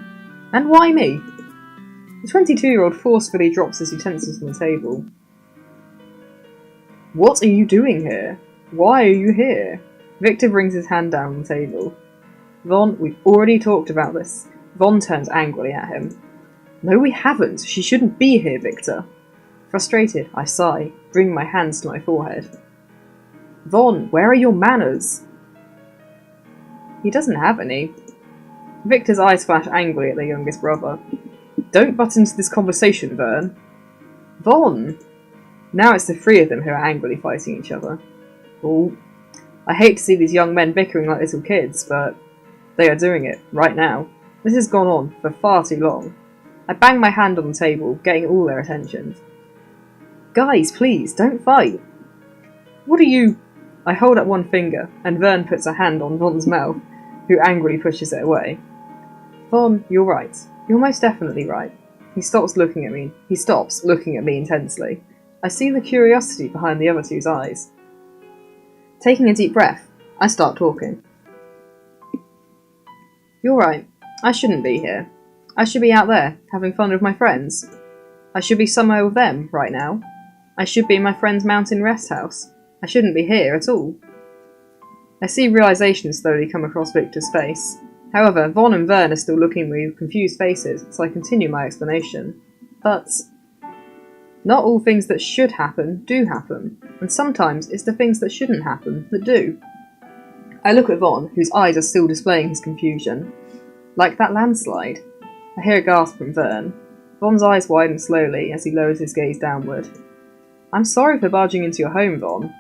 And why me? The 22-year-old forcefully drops his utensils on the table. What are you doing here? Why are you here? Victor brings his hand down on the table. Von, we've already talked about this. Von turns angrily at him. No, we haven't. She shouldn't be here, Victor. Frustrated, I sigh, bringing my hands to my forehead. Von, where are your manners? He doesn't have any. Victor's eyes flash angrily at their youngest brother. Don't butt into this conversation, Vern. Von! Now it's the three of them who are angrily fighting each other. Oh, I hate to see these young men bickering like little kids, but they are doing it, right now. This has gone on for far too long. I bang my hand on the table, getting all their attention. Guys, please, don't fight. What are you... I hold up one finger, and Vern puts a hand on Von's mouth, who angrily pushes it away. Von, you're right. You're most definitely right. He stops looking at me intensely. I see the curiosity behind the other two's eyes. Taking a deep breath, I start talking. You're right. I shouldn't be here. I should be out there, having fun with my friends. I should be somewhere with them, right now. I should be in my friend's mountain rest house. I shouldn't be here at all. I see realization slowly come across Victor's face. However, Von and Vern are still looking at me with confused faces, so I continue my explanation. But not all things that should happen do happen, and sometimes it's the things that shouldn't happen that do. I look at Von, whose eyes are still displaying his confusion. Like that landslide. I hear a gasp from Vern. Von's eyes widen slowly as he lowers his gaze downward. I'm sorry for barging into your home, Von.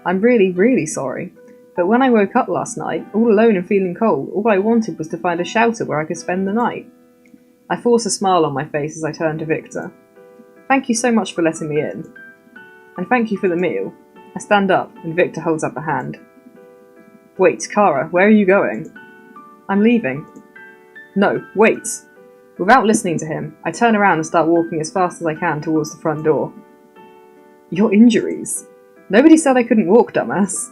I'm really, really sorry. But when I woke up last night, all alone and feeling cold, all I wanted was to find a shelter where I could spend the night. I force a smile on my face as I turn to Victor. Thank you so much for letting me in. And thank you for the meal. I stand up, and Victor holds up a hand. Wait, Kara, where are you going? I'm leaving. No, wait. Without listening to him, I turn around and start walking as fast as I can towards the front door. Your injuries? Nobody said I couldn't walk, dumbass.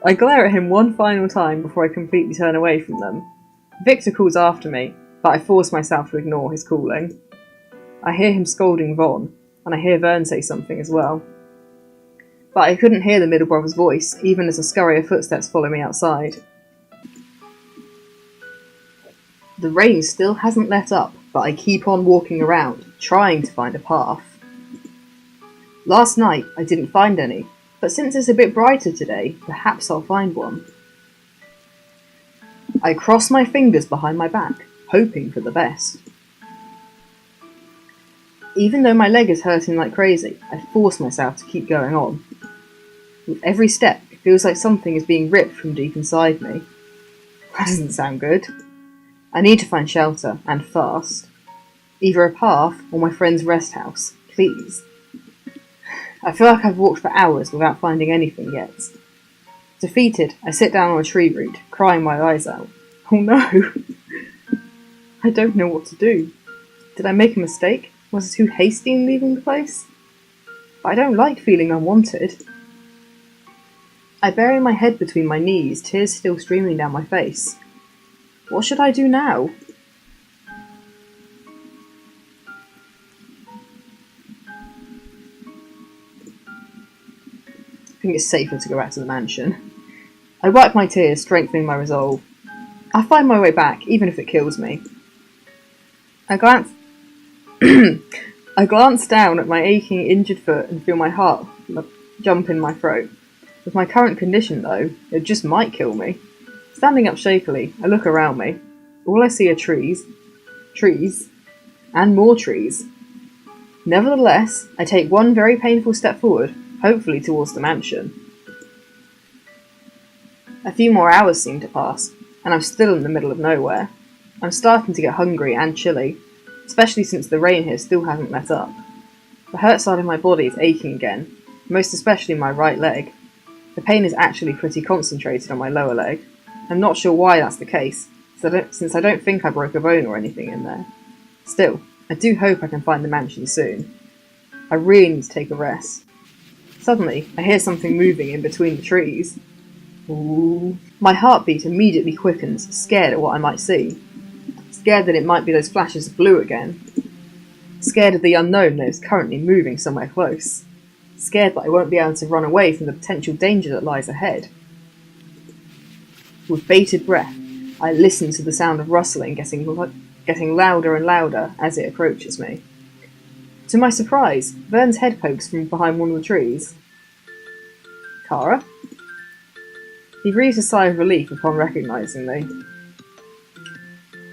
I glare at him one final time before I completely turn away from them. Victor calls after me, but I force myself to ignore his calling. I hear him scolding Von, and I hear Vern say something as well. But I couldn't hear the middle brother's voice, even as a scurry of footsteps follow me outside. The rain still hasn't let up, but I keep on walking around, trying to find a path. Last night I didn't find any, but since it's a bit brighter today, perhaps I'll find one. I cross my fingers behind my back, hoping for the best. Even though my leg is hurting like crazy, I force myself to keep going on. With every step, it feels like something is being ripped from deep inside me. That doesn't sound good. I need to find shelter, and fast. Either a path or my friend's rest house, please. I feel like I've walked for hours without finding anything yet. Defeated, I sit down on a tree root, crying my eyes out. Oh no! I don't know what to do. Did I make a mistake? Was I too hasty in leaving the place? But I don't like feeling unwanted. I bury my head between my knees, tears still streaming down my face. What should I do now? I think it's safer to go back to the mansion. I wipe my tears, strengthening my resolve. I'll find my way back, even if it kills me. I glance down at my aching, injured foot and feel my heart jump in my throat. With my current condition, though, it just might kill me. Standing up shakily, I look around me. All I see are trees, and more trees. Nevertheless, I take one very painful step forward, hopefully towards the mansion. A few more hours seem to pass, and I'm still in the middle of nowhere. I'm starting to get hungry and chilly, especially since the rain here still hasn't let up. The hurt side of my body is aching again, most especially my right leg. The pain is actually pretty concentrated on my lower leg. I'm not sure why that's the case, since I don't think I broke a bone or anything in there. Still, I do hope I can find the mansion soon. I really need to take a rest. Suddenly, I hear something moving in between the trees. Ooh. My heartbeat immediately quickens, scared at what I might see. Scared that it might be those flashes of blue again. Scared of the unknown that is currently moving somewhere close. Scared that I won't be able to run away from the potential danger that lies ahead. With bated breath, I listen to the sound of rustling getting louder and louder as it approaches me. To my surprise, Vern's head pokes from behind one of the trees. Kara? He breathes a sigh of relief upon recognising me.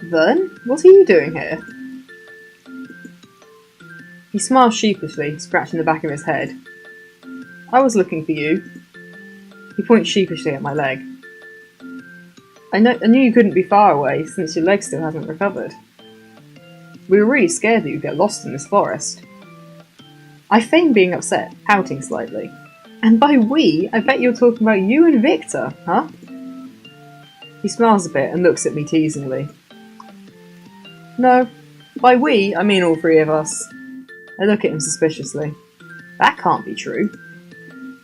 Vern, what are you doing here? He smiles sheepishly, scratching the back of his head. I was looking for you. He points sheepishly at my leg. I knew you couldn't be far away, since your leg still hasn't recovered. We were really scared that you'd get lost in this forest. I feign being upset, pouting slightly. And by we, I bet you're talking about you and Victor, huh? He smiles a bit and looks at me teasingly. No, by we, I mean all three of us. I look at him suspiciously. That can't be true.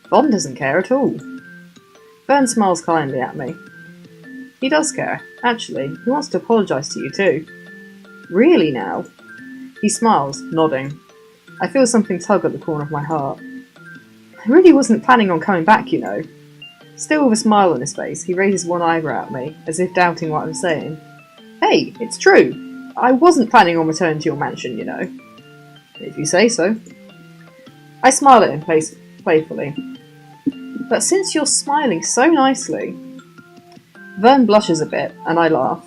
Von doesn't care at all. Vern smiles kindly at me. He does care. Actually, he wants to apologise to you too. Really now? He smiles, nodding. I feel something tug at the corner of my heart. I really wasn't planning on coming back, you know. Still with a smile on his face, he raises one eyebrow at me, as if doubting what I'm saying. Hey, it's true. I wasn't planning on returning to your mansion, you know. If you say so. I smile at him playfully. But since you're smiling so nicely... Vern blushes a bit, and I laugh.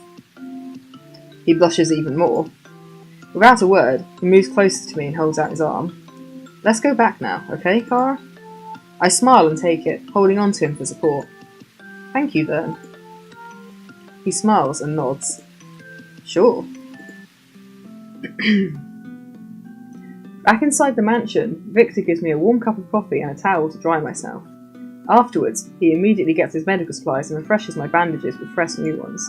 He blushes even more. Without a word, he moves closer to me and holds out his arm. Let's go back now, okay, Cara? I smile and take it, holding on to him for support. Thank you, Vern. He smiles and nods. Sure. Back inside the mansion, Victor gives me a warm cup of coffee and a towel to dry myself. Afterwards, he immediately gets his medical supplies and refreshes my bandages with fresh new ones.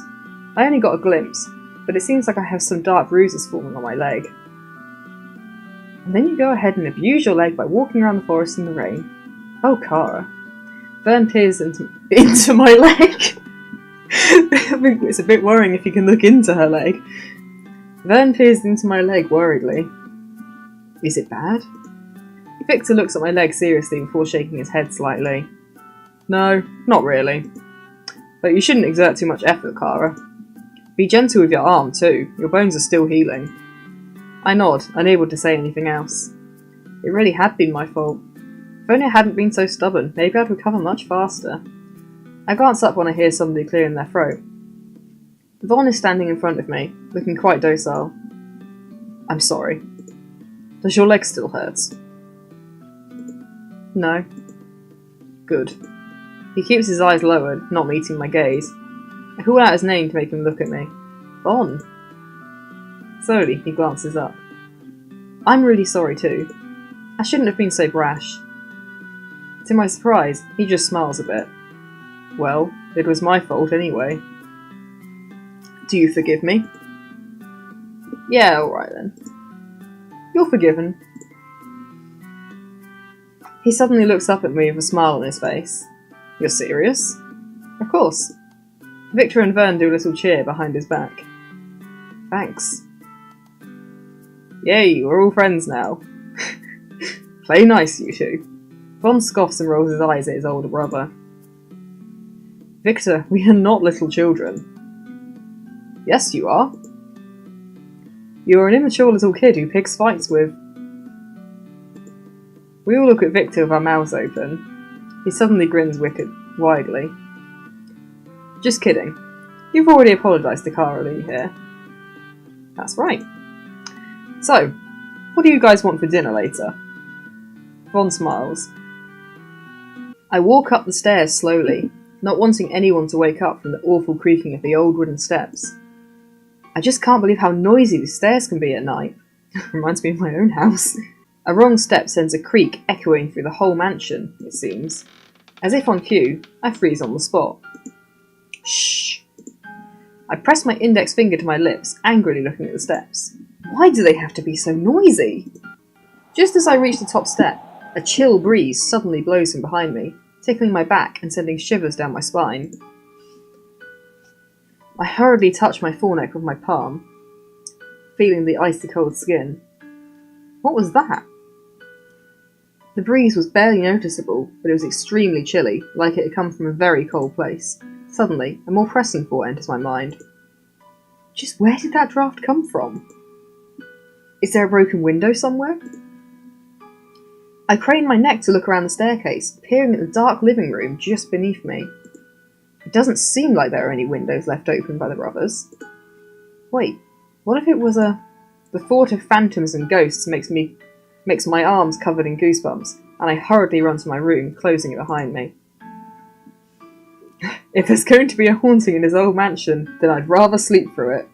I only got a glimpse, but it seems like I have some dark bruises forming on my leg. And then you go ahead and abuse your leg by walking around the forest in the rain. Oh, Cara. Vern peers into my leg. It's a bit worrying if you can look into her leg. Vern peers into my leg worriedly. Is it bad? Victor looks at my leg seriously before shaking his head slightly. No, not really. But you shouldn't exert too much effort, Cara. Be gentle with your arm, too. Your bones are still healing. I nod, unable to say anything else. It really had been my fault. If only I hadn't been so stubborn, maybe I'd recover much faster. I glance up when I hear somebody clearing their throat. Vaughn is standing in front of me, looking quite docile. I'm sorry. Does your leg still hurt? No. Good. He keeps his eyes lowered, not meeting my gaze. I call out his name to make him look at me. Vaughn. Slowly, he glances up. I'm really sorry too. I shouldn't have been so brash. To my surprise, he just smiles a bit. Well, it was my fault anyway. Do you forgive me? Yeah, alright then. You're forgiven. He suddenly looks up at me with a smile on his face. You're serious? Of course. Victor and Vern do a little cheer behind his back. Thanks. Yay, we're all friends now. Play nice, you two. Vaughn scoffs and rolls his eyes at his older brother. Victor, we are not little children. Yes, you are. You are an immature little kid who picks fights with... We all look at Victor with our mouths open. He suddenly grins widely. Just kidding. You've already apologised to Cara Lee here. That's right. So, what do you guys want for dinner later? Vaughn smiles. I walk up the stairs slowly, not wanting anyone to wake up from the awful creaking of the old wooden steps. I just can't believe how noisy the stairs can be at night. Reminds me of my own house. A wrong step sends a creak echoing through the whole mansion, it seems. As if on cue, I freeze on the spot. Shh! I press my index finger to my lips, angrily looking at the steps. Why do they have to be so noisy? Just as I reach the top step, a chill breeze suddenly blows from behind me, tickling my back and sending shivers down my spine. I hurriedly touch my foreneck with my palm, feeling the icy cold skin. What was that? The breeze was barely noticeable, but it was extremely chilly, like it had come from a very cold place. Suddenly, a more pressing thought enters my mind. Just where did that draft come from? Is there a broken window somewhere? I crane my neck to look around the staircase, peering at the dark living room just beneath me. It doesn't seem like there are any windows left open by the brothers. Wait, what if it was a... The thought of phantoms and ghosts makes my arms covered in goosebumps, and I hurriedly run to my room, closing it behind me. If there's going to be a haunting in this old mansion, then I'd rather sleep through it.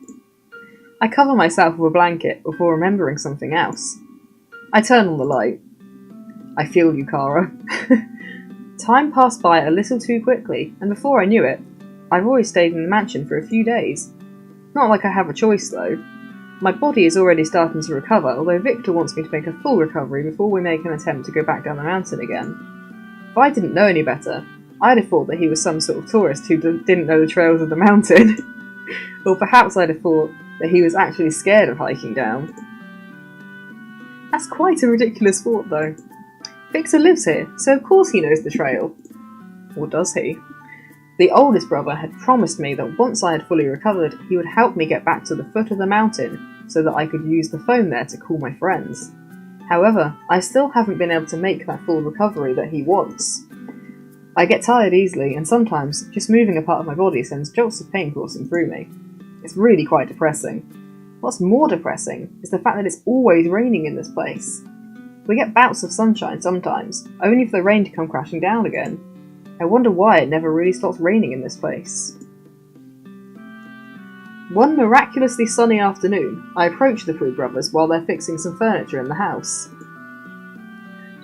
I cover myself with a blanket before remembering something else. I turn on the light. I feel you, Cara. Time passed by a little too quickly, and before I knew it, I've always stayed in the mansion for a few days. Not like I have a choice, though. My body is already starting to recover, although Victor wants me to make a full recovery before we make an attempt to go back down the mountain again. If I didn't know any better, I'd have thought that he was some sort of tourist who didn't know the trails of the mountain. Or perhaps I'd have thought that he was actually scared of hiking down. That's quite a ridiculous thought, though. Victor lives here, so of course he knows the trail. Or does he? The oldest brother had promised me that once I had fully recovered, he would help me get back to the foot of the mountain so that I could use the phone there to call my friends. However, I still haven't been able to make that full recovery that he wants. I get tired easily, and sometimes just moving a part of my body sends jolts of pain coursing through me. It's really quite depressing. What's more depressing is the fact that it's always raining in this place. We get bouts of sunshine sometimes, only for the rain to come crashing down again. I wonder why it never really stops raining in this place. One miraculously sunny afternoon, I approach the Prue brothers while they're fixing some furniture in the house.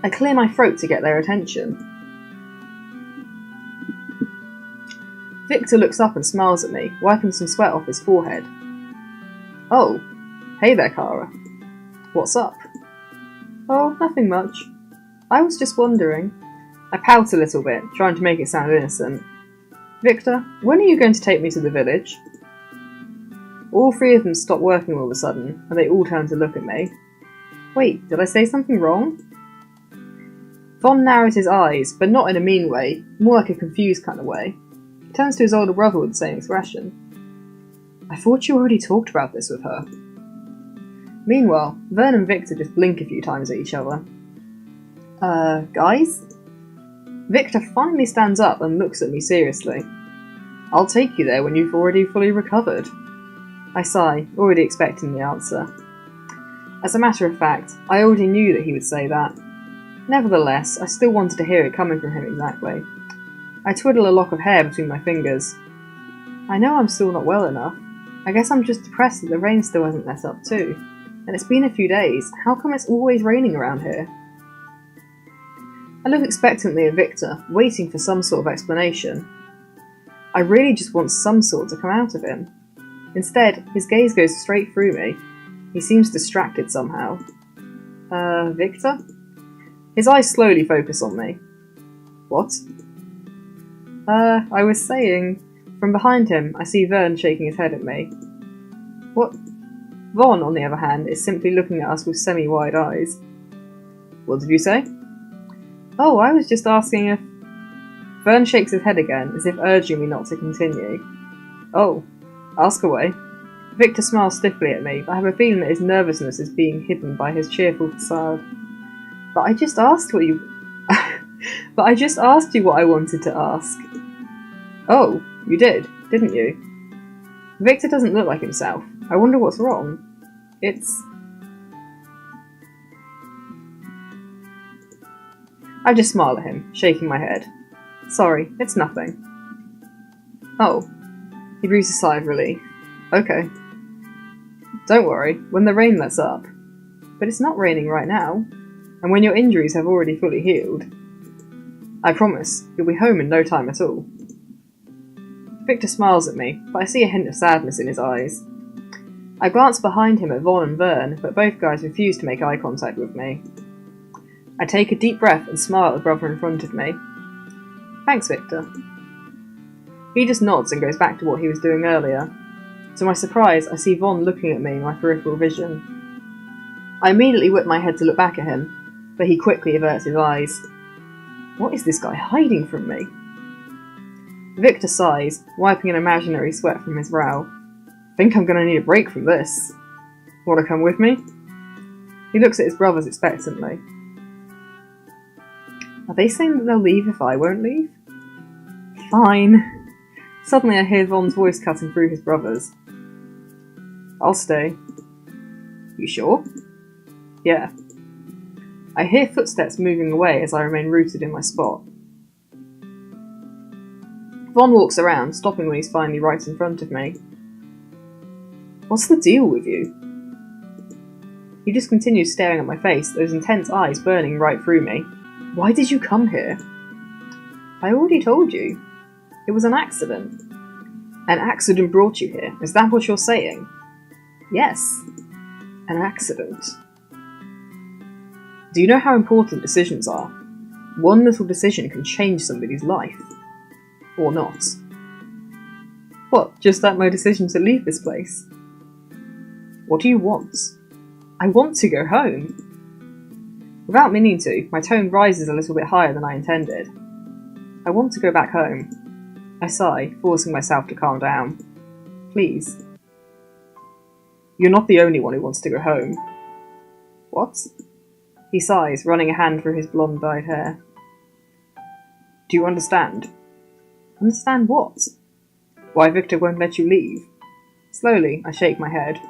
I clear my throat to get their attention. Victor looks up and smiles at me, wiping some sweat off his forehead. Oh, hey there, Kara. What's up? Oh, nothing much. I was just wondering. I pout a little bit, trying to make it sound innocent. Victor, when are you going to take me to the village? All three of them stop working all of a sudden, and they all turn to look at me. Wait, did I say something wrong? Von narrows his eyes, but not in a mean way, more like a confused kind of way. He turns to his older brother with the same expression. I thought you already talked about this with her. Meanwhile, Vern and Victor just blink a few times at each other. Guys? Victor finally stands up and looks at me seriously. I'll take you there when you've already fully recovered. I sigh, already expecting the answer. As a matter of fact, I already knew that he would say that. Nevertheless, I still wanted to hear it coming from him exactly. I twiddle a lock of hair between my fingers. I know I'm still not well enough. I guess I'm just depressed that the rain still hasn't let up too. And it's been a few days. How come it's always raining around here? I look expectantly at Victor, waiting for some sort of explanation. I really just want some sort to come out of him. Instead, his gaze goes straight through me. He seems distracted somehow. Victor? His eyes slowly focus on me. What? I was saying... From behind him, I see Vern shaking his head at me. What? Von, on the other hand, is simply looking at us with semi-wide eyes. What did you say? Oh, I was just asking if... Vern shakes his head again, as if urging me not to continue. Oh, ask away. Victor smiles stiffly at me, but I have a feeling that his nervousness is being hidden by his cheerful facade. But I just asked what you... But I just asked you what I wanted to ask. Oh, you did, didn't you? Victor doesn't look like himself. I wonder what's wrong. I just smile at him, shaking my head. Sorry, it's nothing. Oh. He breathes a sigh of relief. Okay. Don't worry, when the rain lets up. But it's not raining right now. And when your injuries have already fully healed. I promise, you'll be home in no time at all. Victor smiles at me, but I see a hint of sadness in his eyes. I glance behind him at Von and Vern, but both guys refuse to make eye contact with me. I take a deep breath and smile at the brother in front of me. Thanks, Victor. He just nods and goes back to what he was doing earlier. To my surprise, I see Von looking at me in my peripheral vision. I immediately whip my head to look back at him, but he quickly averts his eyes. What is this guy hiding from me? Victor sighs, wiping an imaginary sweat from his brow. Think I'm gonna need a break from this. Wanna come with me? He looks at his brothers expectantly. Are they saying that they'll leave if I won't leave? Fine. Suddenly I hear Von's voice cutting through his brothers. I'll stay. You sure? Yeah. I hear footsteps moving away as I remain rooted in my spot. Von walks around, stopping when he's finally right in front of me. What's the deal with you? He just continues staring at my face, those intense eyes burning right through me. Why did you come here? I already told you. It was an accident. An accident brought you here, is that what you're saying? Yes. An accident. Do you know how important decisions are? One little decision can change somebody's life. Or not. What, just like my decision to leave this place? What do you want? I want to go home. Without meaning to, my tone rises a little bit higher than I intended. I want to go back home. I sigh, forcing myself to calm down. Please. You're not the only one who wants to go home. What? He sighs, running a hand through his blonde-dyed hair. Do you understand? Understand what? Why Victor won't let you leave? Slowly, I shake my head.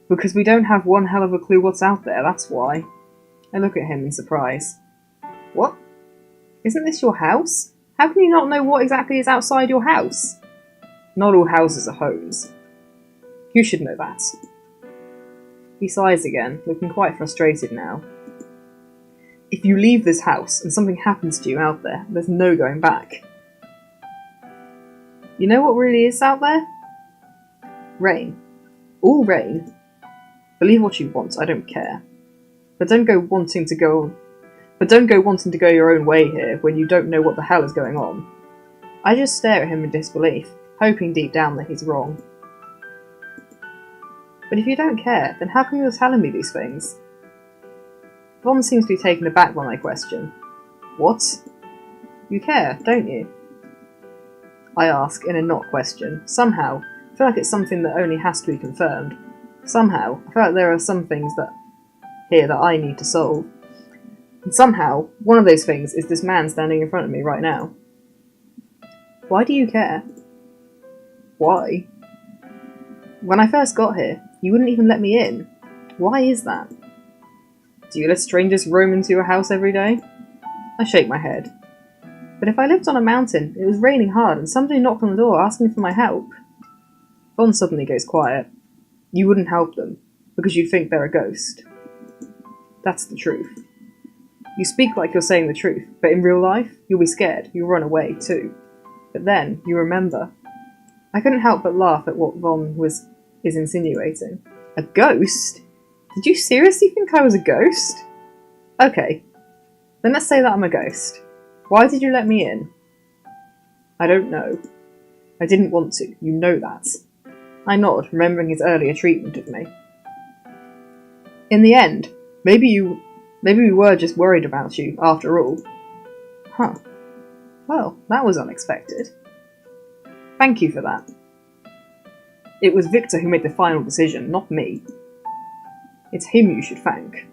Because we don't have one hell of a clue what's out there, that's why. I look at him in surprise. What? Isn't this your house? How can you not know what exactly is outside your house? Not all houses are homes. You should know that. He sighs again, looking quite frustrated now. If you leave this house and something happens to you out there, there's no going back. You know what really is out there? Rain. All rain. Believe what you want, I don't care. But don't go wanting to go your own way here when you don't know what the hell is going on. I just stare at him in disbelief, hoping deep down that he's wrong. But if you don't care, then how come you're telling me these things? Von seems to be taken aback when I question. What? You care, don't you? I ask in a not question. Somehow, I feel like it's something that only has to be confirmed. Somehow, I feel like there are some things here that I need to solve. And somehow, one of those things is this man standing in front of me right now. Why do you care? Why? When I first got here, you wouldn't even let me in. Why is that? Do you let strangers roam into your house every day? I shake my head. But if I lived on a mountain, it was raining hard, and somebody knocked on the door asking for my help. Von suddenly goes quiet. You wouldn't help them, because you'd think they're a ghost. That's the truth. You speak like you're saying the truth, but in real life, you'll be scared, you'll run away too. But then, you remember. I couldn't help but laugh at what Von is insinuating. A ghost? Did you seriously think I was a ghost? Okay, then let's say that I'm a ghost. Why did you let me in? I don't know. I didn't want to, you know that. I nod, remembering his earlier treatment of me. In the end, maybe we were just worried about you, after all. Huh. Well, that was unexpected. Thank you for that. It was Victor who made the final decision, not me. It's him you should thank.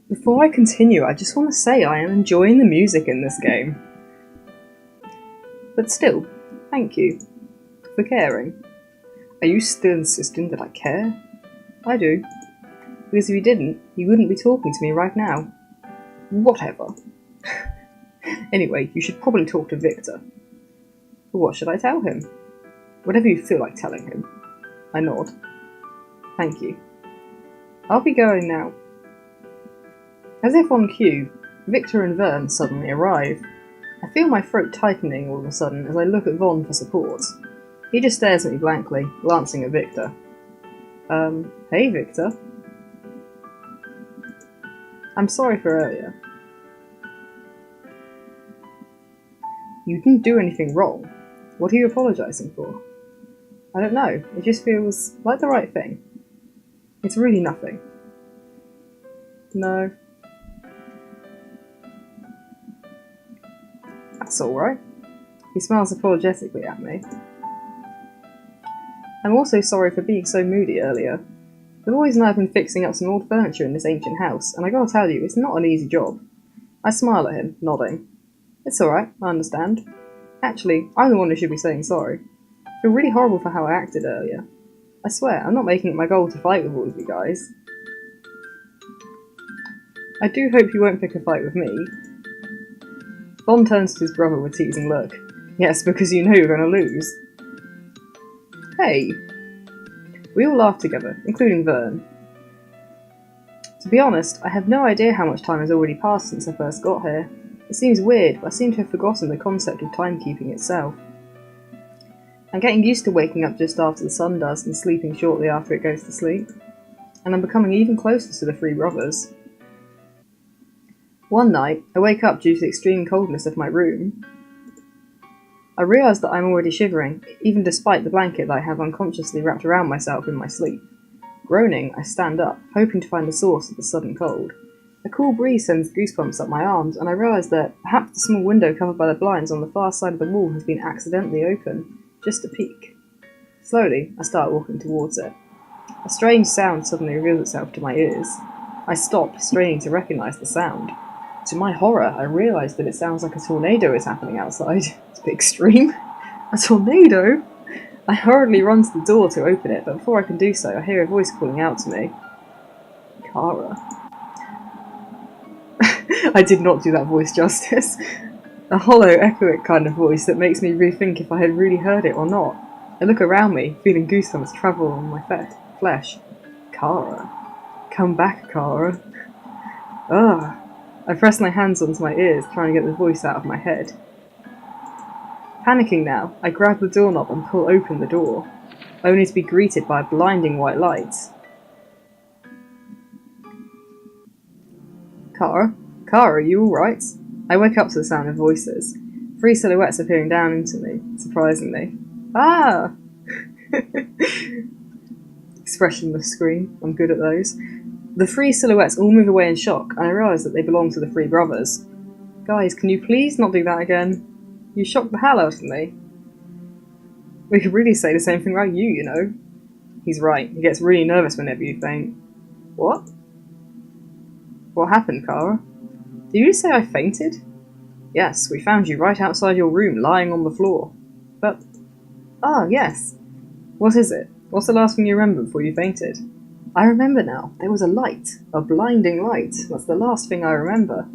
Before I continue, I just want to say I am enjoying the music in this game. But still, thank you for caring. Are you still insisting that I care? I do. Because if you didn't, you wouldn't be talking to me right now. Whatever. Anyway, you should probably talk to Victor. But what should I tell him? Whatever you feel like telling him. I nod. Thank you. I'll be going now. As if on cue, Victor and Vern suddenly arrive. I feel my throat tightening all of a sudden as I look at Von for support. He just stares at me blankly, glancing at Victor. Hey Victor. I'm sorry for earlier. You didn't do anything wrong. What are you apologising for? I don't know, it just feels like the right thing. It's really nothing. No. That's alright. He smiles apologetically at me. I'm also sorry for being so moody earlier. The boys and I have been fixing up some old furniture in this ancient house, and I gotta tell you, it's not an easy job. I smile at him, nodding. It's alright, I understand. Actually, I'm the one who should be saying sorry. I feel really horrible for how I acted earlier. I swear, I'm not making it my goal to fight with all of you guys. I do hope you won't pick a fight with me. Von turns to his brother with a teasing look. Yes, because you know you're going to lose. Hey! We all laugh together, including Vern. To be honest, I have no idea how much time has already passed since I first got here. It seems weird, but I seem to have forgotten the concept of timekeeping itself. I'm getting used to waking up just after the sun does and sleeping shortly after it goes to sleep. And I'm becoming even closer to the three brothers. One night, I wake up due to the extreme coldness of my room. I realise that I'm already shivering, even despite the blanket that I have unconsciously wrapped around myself in my sleep. Groaning, I stand up, hoping to find the source of the sudden cold. A cool breeze sends goosebumps up my arms, and I realise that perhaps the small window covered by the blinds on the far side of the wall has been accidentally open, just a peek. Slowly, I start walking towards it. A strange sound suddenly reveals itself to my ears. I stop, straining to recognise the sound. To my horror, I realise that it sounds like a tornado is happening outside. It's a bit extreme. A tornado? I hurriedly run to the door to open it, but before I can do so, I hear a voice calling out to me. Kara. I did not do that voice justice. A hollow, echoic kind of voice that makes me rethink if I had really heard it or not. I look around me, feeling goosebumps travel on my flesh. Kara. Come back, Kara. Ugh. I press my hands onto my ears, trying to get the voice out of my head. Panicking now, I grab the doorknob and pull open the door, only to be greeted by a blinding white light. Kara? Kara, are you alright? I wake up to the sound of voices. 3 silhouettes are peering down into me, surprisingly. Ah! Expressionless scream. I'm good at those. The 3 silhouettes all move away in shock, and I realise that they belong to the 3 brothers. Guys, can you please not do that again? You shocked the hell out of me. We could really say the same thing about you, you know. He's right. He gets really nervous whenever you faint. What? What happened, Kara? Did you say I fainted? Yes, we found you right outside your room, lying on the floor. But... Ah, yes. What is it? What's the last thing you remember before you fainted? I remember now. There was a light. A blinding light. That's the last thing I remember.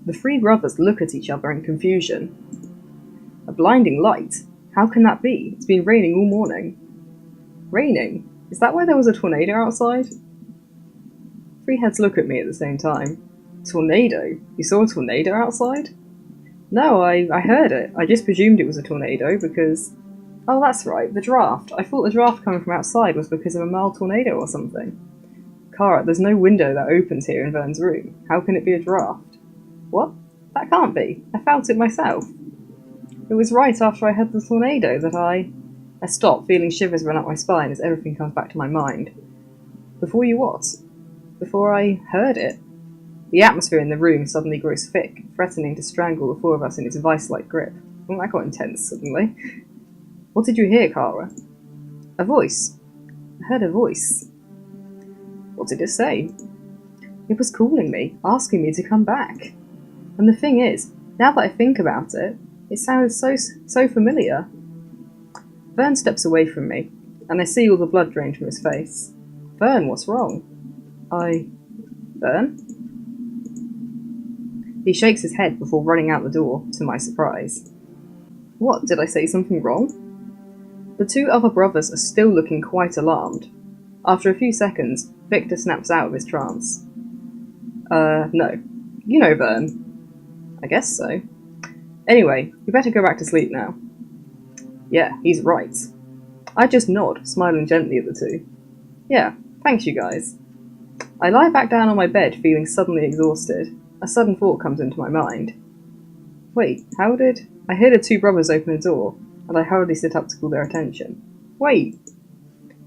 The 3 brothers look at each other in confusion. A blinding light? How can that be? It's been raining all morning. Raining? Is that why there was a tornado outside? 3 heads look at me at the same time. Tornado? You saw a tornado outside? No, I heard it. I just presumed it was a tornado because... Oh, that's right, the draft. I thought the draft coming from outside was because of a mild tornado or something. Kara, there's no window that opens here in Vern's room. How can it be a draft? What? That can't be. I felt it myself. It was right after I heard the tornado that I stop, feeling shivers run up my spine as everything comes back to my mind. Before you what? Before I heard it. The atmosphere in the room suddenly grows thick, threatening to strangle the 4 of us in its vice-like grip. Oh, that got intense suddenly. What did you hear, Kara? A voice. I heard a voice. What did it say? It was calling me, asking me to come back. And the thing is, now that I think about it, it sounded so familiar. Vern steps away from me, and I see all the blood drain from his face. Vern, what's wrong? Vern? He shakes his head before running out the door, to my surprise. What, did I say something wrong? The 2 other brothers are still looking quite alarmed. After a few seconds, Victor snaps out of his trance. No. You know Vern. I guess so. Anyway, you better go back to sleep now. Yeah, he's right. I just nod, smiling gently at the 2. Yeah, thanks you guys. I lie back down on my bed, feeling suddenly exhausted. A sudden thought comes into my mind. Wait, how did... I hear the 2 brothers open the door, and I hurriedly sit up to call their attention. Wait!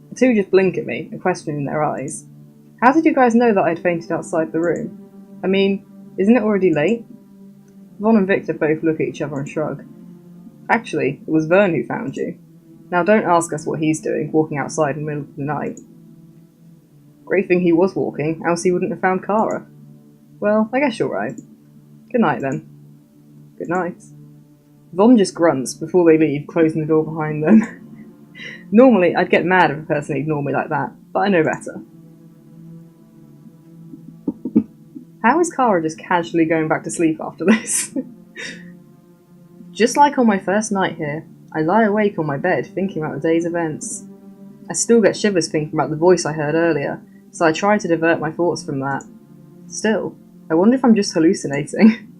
The 2 just blink at me, a question in their eyes. How did you guys know that I'd fainted outside the room? I mean, isn't it already late? Von and Victor both look at each other and shrug. Actually, it was Vern who found you. Now don't ask us what he's doing, walking outside in the middle of the night. Great thing he was walking, else he wouldn't have found Kara. Well, I guess you're right. Good night, then. Good night. Von just grunts before they leave, closing the door behind them. Normally, I'd get mad if a person ignored me like that, but I know better. How is Kara just casually going back to sleep after this? Just like on my first night here, I lie awake on my bed thinking about the day's events. I still get shivers thinking about the voice I heard earlier, so I try to divert my thoughts from that. Still, I wonder if I'm just hallucinating.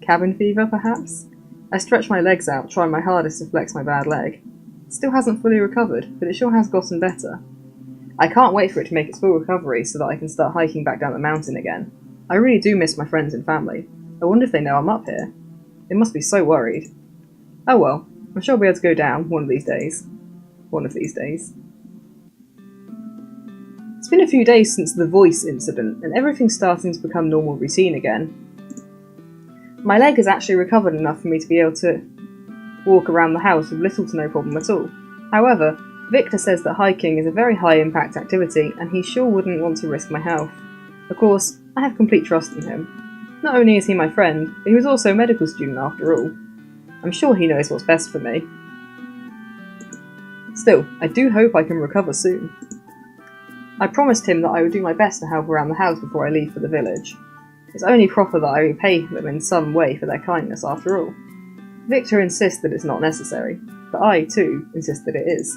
Cabin fever, perhaps? I stretch my legs out, trying my hardest to flex my bad leg. It still hasn't fully recovered, but it sure has gotten better. I can't wait for it to make its full recovery so that I can start hiking back down the mountain again. I really do miss my friends and family. I wonder if they know I'm up here. They must be so worried. Oh well, I'm sure I'll be able to go down one of these days. One of these days. It's been a few days since the voice incident, and everything's starting to become normal routine again. My leg has actually recovered enough for me to be able to walk around the house with little to no problem at all. However, Victor says that hiking is a very high impact activity, and he sure wouldn't want to risk my health. Of course, I have complete trust in him. Not only is he my friend, but he was also a medical student after all. I'm sure he knows what's best for me. Still, I do hope I can recover soon. I promised him that I would do my best to help around the house before I leave for the village. It's only proper that I repay them in some way for their kindness after all. Victor insists that it's not necessary, but I, too, insist that it is.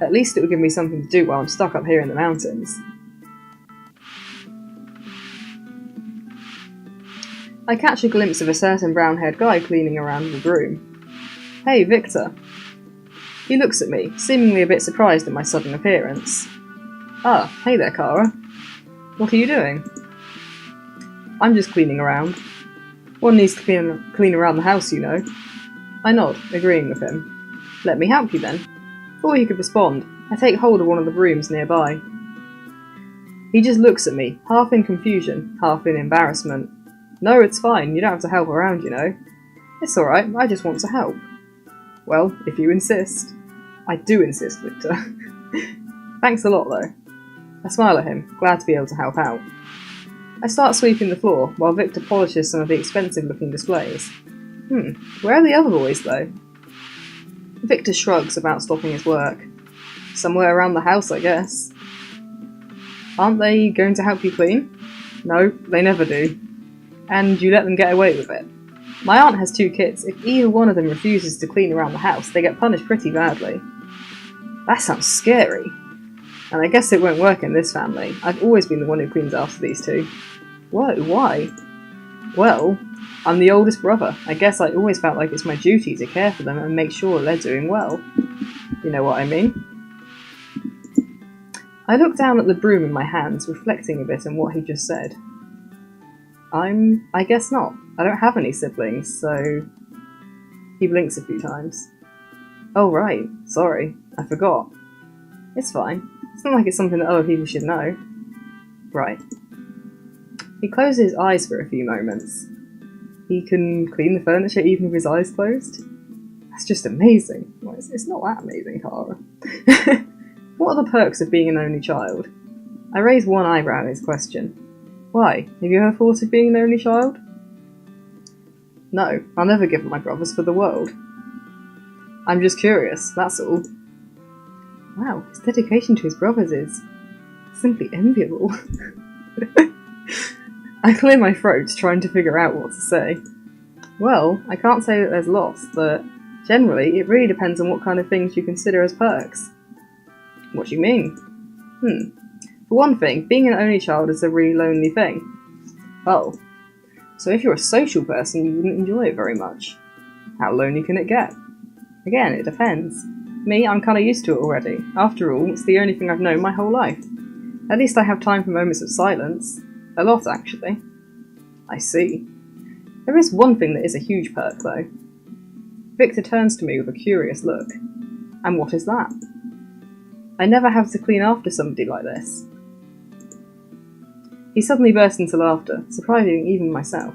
At least it would give me something to do while I'm stuck up here in the mountains. I catch a glimpse of a certain brown-haired guy cleaning around with a broom. Hey, Victor. He looks at me, seemingly a bit surprised at my sudden appearance. Ah, hey there, Kara. What are you doing? I'm just cleaning around. One needs to clean around the house, you know. I nod, agreeing with him. Let me help you then. Before he could respond, I take hold of one of the brooms nearby. He just looks at me, half in confusion, half in embarrassment. No, it's fine, you don't have to help around, you know. It's alright, I just want to help. Well, if you insist. I do insist, Victor. Thanks a lot, though. I smile at him, glad to be able to help out. I start sweeping the floor, while Victor polishes some of the expensive-looking displays. Where are the other boys, though? Victor shrugs about stopping his work. Somewhere around the house, I guess. Aren't they going to help you clean? No, they never do. And you let them get away with it. My aunt has 2 kids. If either one of them refuses to clean around the house, they get punished pretty badly. That sounds scary. And I guess it won't work in this family. I've always been the one who cleans after these 2. Whoa, why? Well, I'm the oldest brother. I guess I always felt like it's my duty to care for them and make sure they're doing well. You know what I mean? I look down at the broom in my hands, reflecting a bit on what he just said. I guess not. I don't have any siblings, so... He blinks a few times. Oh right, sorry, I forgot. It's fine. It's not like it's something that other people should know. Right. He closes his eyes for a few moments. He can clean the furniture even with his eyes closed? That's just amazing. Well, it's not that amazing, Kara. What are the perks of being an only child? I raise one eyebrow at his question. Why? Have you ever thought of being an only child? No, I'll never give up my brothers for the world. I'm just curious, that's all. Wow, his dedication to his brothers is simply enviable. I clear my throat, trying to figure out what to say. Well, I can't say that there's lots, but generally it really depends on what kind of things you consider as perks. What do you mean? For one thing, being an only child is a really lonely thing. Oh. So if you're a social person, you wouldn't enjoy it very much. How lonely can it get? Again, it depends. Me, I'm kinda used to it already. After all, it's the only thing I've known my whole life. At least I have time for moments of silence. A lot, actually. I see. There is one thing that is a huge perk, though. Victor turns to me with a curious look. And what is that? I never have to clean after somebody like this. He suddenly burst into laughter, surprising even myself.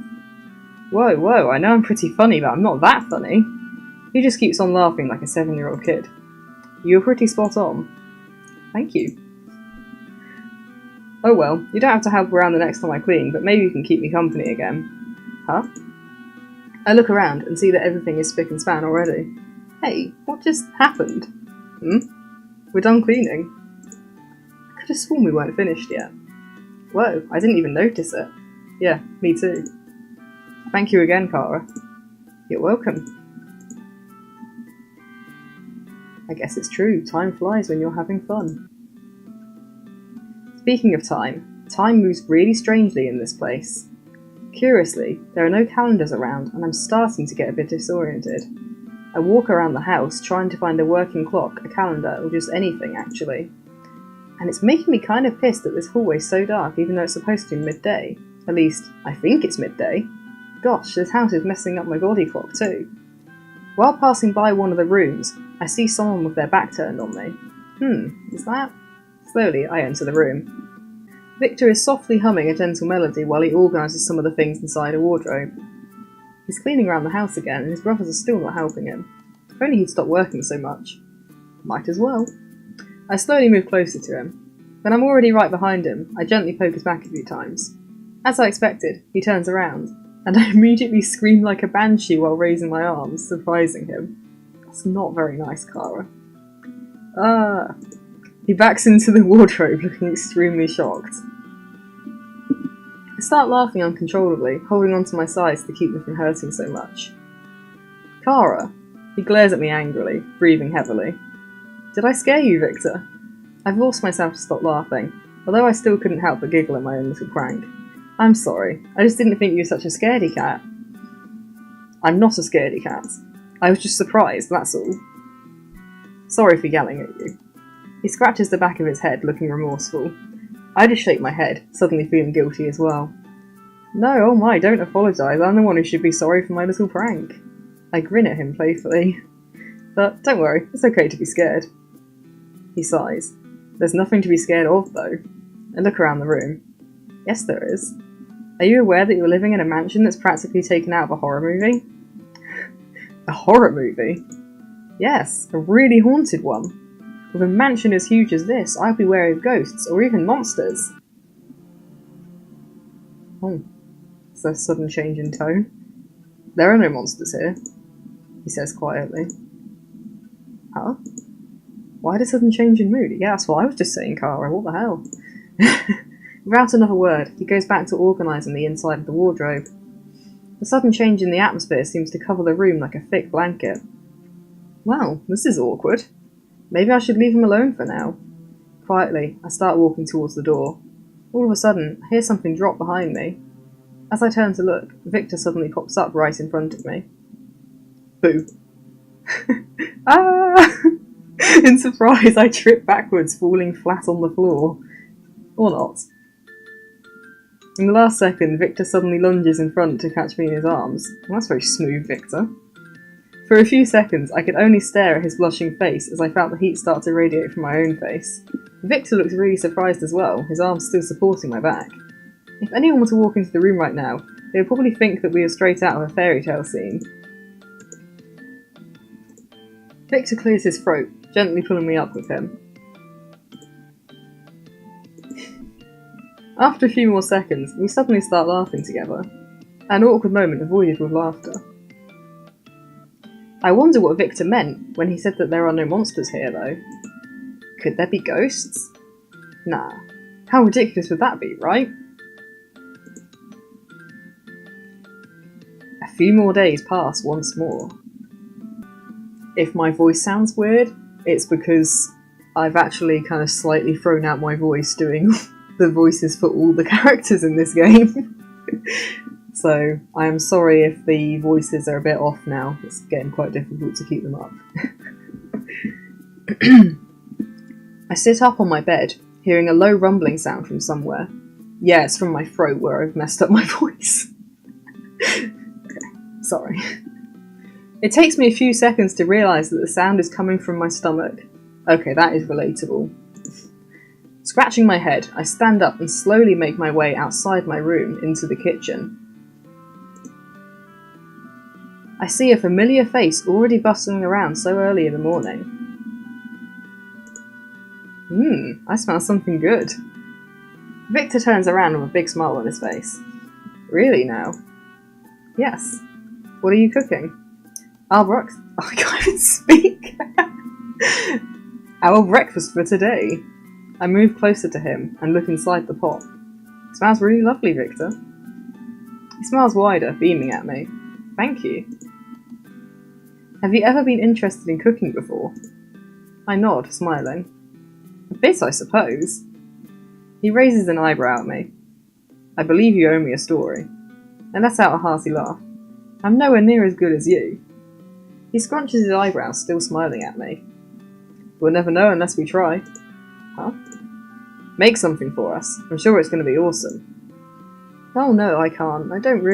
Whoa, I know I'm pretty funny, but I'm not that funny. He just keeps on laughing like a 7-year-old kid. You're pretty spot on. Thank you. Oh well, you don't have to help around the next time I clean, but maybe you can keep me company again. Huh? I look around and see that everything is spick and span already. Hey, what just happened? We're done cleaning. I could have sworn we weren't finished yet. Whoa, I didn't even notice it. Yeah, me too. Thank you again, Kara. You're welcome. I guess it's true, time flies when you're having fun. Speaking of time moves really strangely in this place. Curiously, there are no calendars around and I'm starting to get a bit disoriented. I walk around the house trying to find a working clock, a calendar, or just anything actually. And it's making me kind of pissed that this hallway's so dark even though it's supposed to be midday. At least, I think it's midday. Gosh, this house is messing up my body clock too. While passing by one of the rooms, I see someone with their back turned on me. Is that? Slowly, I enter the room. Victor is softly humming a gentle melody while he organises some of the things inside a wardrobe. He's cleaning around the house again and his brothers are still not helping him. If only he'd stop working so much. Might as well. I slowly move closer to him. When I'm already right behind him, I gently poke his back a few times. As I expected, he turns around, and I immediately scream like a banshee while raising my arms, surprising him. That's not very nice, Kara. Ah. He backs into the wardrobe, looking extremely shocked. I start laughing uncontrollably, holding onto my sides to keep them from hurting so much. Kara. He glares at me angrily, breathing heavily. Did I scare you, Victor? I forced myself to stop laughing, although I still couldn't help but giggle at my own little prank. I'm sorry, I just didn't think you were such a scaredy cat. I'm not a scaredy cat. I was just surprised, that's all. Sorry for yelling at you. He scratches the back of his head, looking remorseful. I just shake my head, suddenly feeling guilty as well. No, oh my, don't apologise, I'm the one who should be sorry for my little prank. I grin at him playfully. But don't worry, it's okay to be scared. He sighs. There's nothing to be scared of, though. I look around the room. Yes, there is. Are you aware that you're living in a mansion that's practically taken out of a horror movie? A horror movie? Yes, a really haunted one. With a mansion as huge as this, I'd be wary of ghosts, or even monsters. Oh, it's a sudden change in tone. There are no monsters here, he says quietly. Huh? Why the sudden change in mood? Yeah, that's what I was just saying, Kara, what the hell? Without another word, he goes back to organising the inside of the wardrobe. The sudden change in the atmosphere seems to cover the room like a thick blanket. Well, this is awkward. Maybe I should leave him alone for now. Quietly, I start walking towards the door. All of a sudden, I hear something drop behind me. As I turn to look, Victor suddenly pops up right in front of me. Boo. Ah! In surprise, I trip backwards, falling flat on the floor. Or not. In the last second, Victor suddenly lunges in front to catch me in his arms. Well, that's very smooth, Victor. For a few seconds, I could only stare at his blushing face as I felt the heat start to radiate from my own face. Victor looks really surprised as well, his arms still supporting my back. If anyone were to walk into the room right now, they would probably think that we are straight out of a fairy tale scene. Victor clears his throat, gently pulling me up with him. After a few more seconds, we suddenly start laughing together. An awkward moment avoided with laughter. I wonder what Victor meant when he said that there are no monsters here, though. Could there be ghosts? Nah. How ridiculous would that be, right? A few more days pass once more. If my voice sounds weird, it's because I've actually kind of slightly thrown out my voice doing the voices for all the characters in this game. So, I am sorry if the voices are a bit off now. It's getting quite difficult to keep them up. I sit up on my bed, hearing a low rumbling sound from somewhere. Yeah, it's from my throat where I've messed up my voice. Okay, sorry. It takes me a few seconds to realise that the sound is coming from my stomach. Okay, that is relatable. Scratching my head, I stand up and slowly make my way outside my room into the kitchen. I see a familiar face already bustling around so early in the morning. I smell something good. Victor turns around with a big smile on his face. Really now? Yes. What are you cooking? Oh, I can't even speak! Our breakfast for today. I move closer to him and look inside the pot. It smells really lovely, Victor. He smiles wider, beaming at me. Thank you. Have you ever been interested in cooking before? I nod, smiling. A bit, I suppose. He raises an eyebrow at me. I believe you owe me a story. I let out a hearty laugh. I'm nowhere near as good as you. He scrunches his eyebrows, still smiling at me. We'll never know unless we try. Huh? Make something for us. I'm sure it's going to be awesome. Oh no, I can't. I don't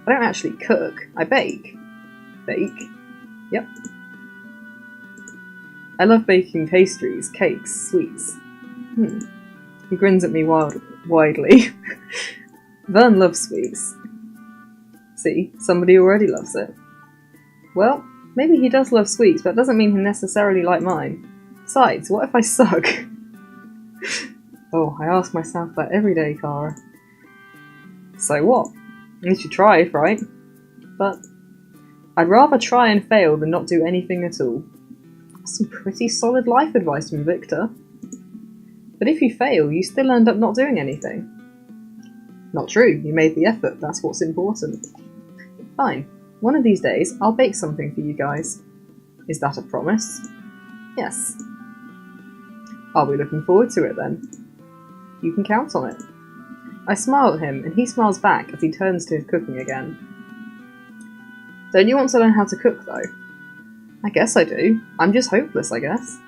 actually cook. I bake. Bake? Yep. I love baking pastries, cakes, sweets. He grins at me widely. Vern loves sweets. See, somebody already loves it. Well, maybe he does love sweets, but that doesn't mean he necessarily like mine. Besides, what if I suck? Oh, I ask myself that every day, Kara. So what? At least you tried, right? But I'd rather try and fail than not do anything at all. That's some pretty solid life advice from Victor. But if you fail, you still end up not doing anything. Not true, you made the effort, that's what's important. Fine, one of these days I'll bake something for you guys. Is that a promise? Yes. I'll be looking forward to it then. You can count on it. I smile at him and he smiles back as he turns to his cooking again. Don't you want to learn how to cook though? I guess I do. I'm just hopeless, I guess.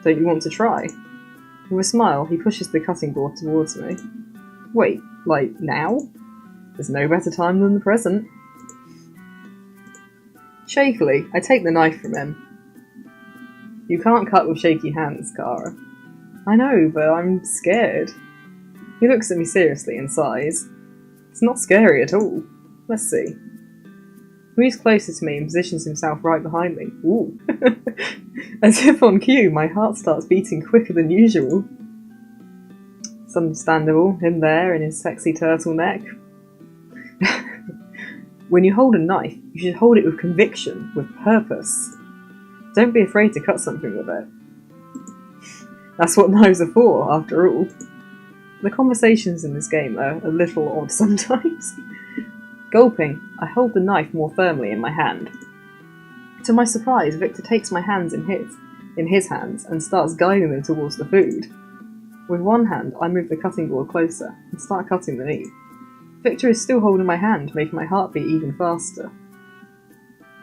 Don't you want to try? With a smile, he pushes the cutting board towards me. Wait, like now? There's no better time than the present. Shakily, I take the knife from him. You can't cut with shaky hands, Kara. I know, but I'm scared. He looks at me seriously and sighs. It's not scary at all. Let's see. He moves closer to me and positions himself right behind me. Ooh. As if on cue, my heart starts beating quicker than usual. It's understandable, him there in his sexy turtleneck. When you hold a knife, you should hold it with conviction, with purpose. Don't be afraid to cut something with it. That's what knives are for, after all. The conversations in this game are a little odd sometimes. Gulping, I hold the knife more firmly in my hand. To my surprise, Victor takes my hands in his hands and starts guiding them towards the food. With one hand, I move the cutting board closer and start cutting the meat. Victor is still holding my hand, making my heart beat even faster.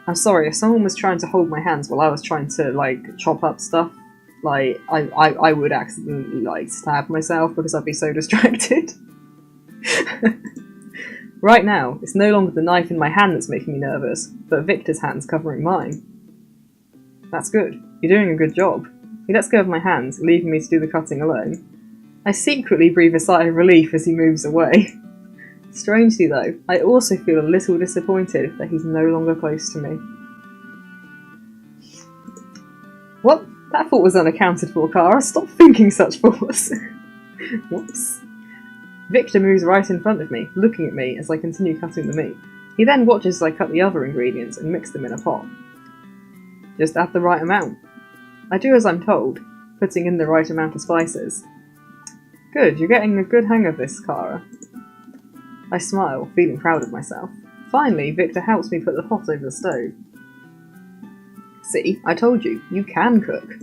I'm sorry, if someone was trying to hold my hands while I was trying to, chop up stuff, I would accidentally, stab myself because I'd be so distracted. Right now, it's no longer the knife in my hand that's making me nervous, but Victor's hands covering mine. That's good. You're doing a good job. He lets go of my hands, leaving me to do the cutting alone. I secretly breathe a sigh of relief as he moves away. Strangely though, I also feel a little disappointed that he's no longer close to me. What? That thought was unaccounted for, Kara. Stop thinking such thoughts. Whoops. Victor moves right in front of me, looking at me as I continue cutting the meat. He then watches as I cut the other ingredients and mix them in a pot. Just add the right amount. I do as I'm told, putting in the right amount of spices. Good, you're getting a good hang of this, Kara. I smile, feeling proud of myself. Finally, Victor helps me put the pot over the stove. See, I told you, you can cook.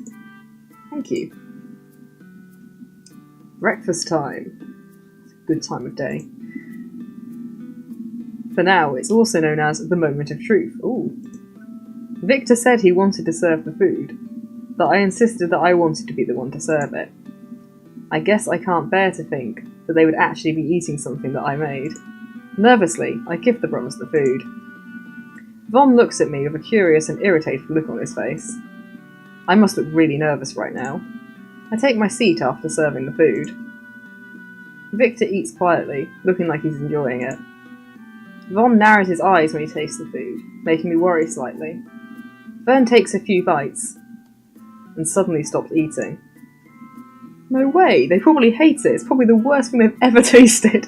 Thank you. Breakfast time. Good time of day. For now, it's also known as the moment of truth. Ooh. Victor said he wanted to serve the food, but I insisted that I wanted to be the one to serve it. I guess I can't bear to think that they would actually be eating something that I made. Nervously, I give the brothers the food. Von looks at me with a curious and irritated look on his face. I must look really nervous right now. I take my seat after serving the food. Victor eats quietly, looking like he's enjoying it. Von narrows his eyes when he tastes the food, making me worry slightly. Vern takes a few bites, and suddenly stops eating. No way, they probably hate it. It's probably the worst thing they've ever tasted.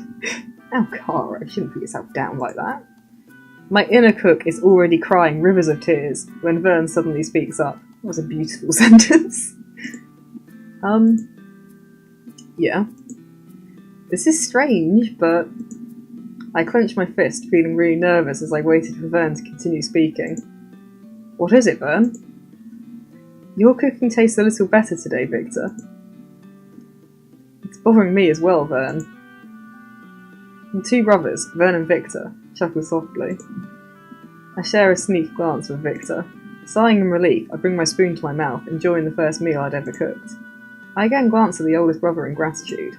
Now, Kara, you shouldn't put yourself down like that. My inner cook is already crying rivers of tears when Vern suddenly speaks up. That was a beautiful sentence. Yeah. This is strange, but I clench my fist, feeling really nervous as I waited for Vern to continue speaking. What is it, Vern? Your cooking tastes a little better today, Victor. It's bothering me as well, Vern. The two brothers, Vern and Victor, chuckle softly. I share a sneak glance with Victor. Sighing in relief, I bring my spoon to my mouth, enjoying the first meal I'd ever cooked. I again glance at the oldest brother in gratitude.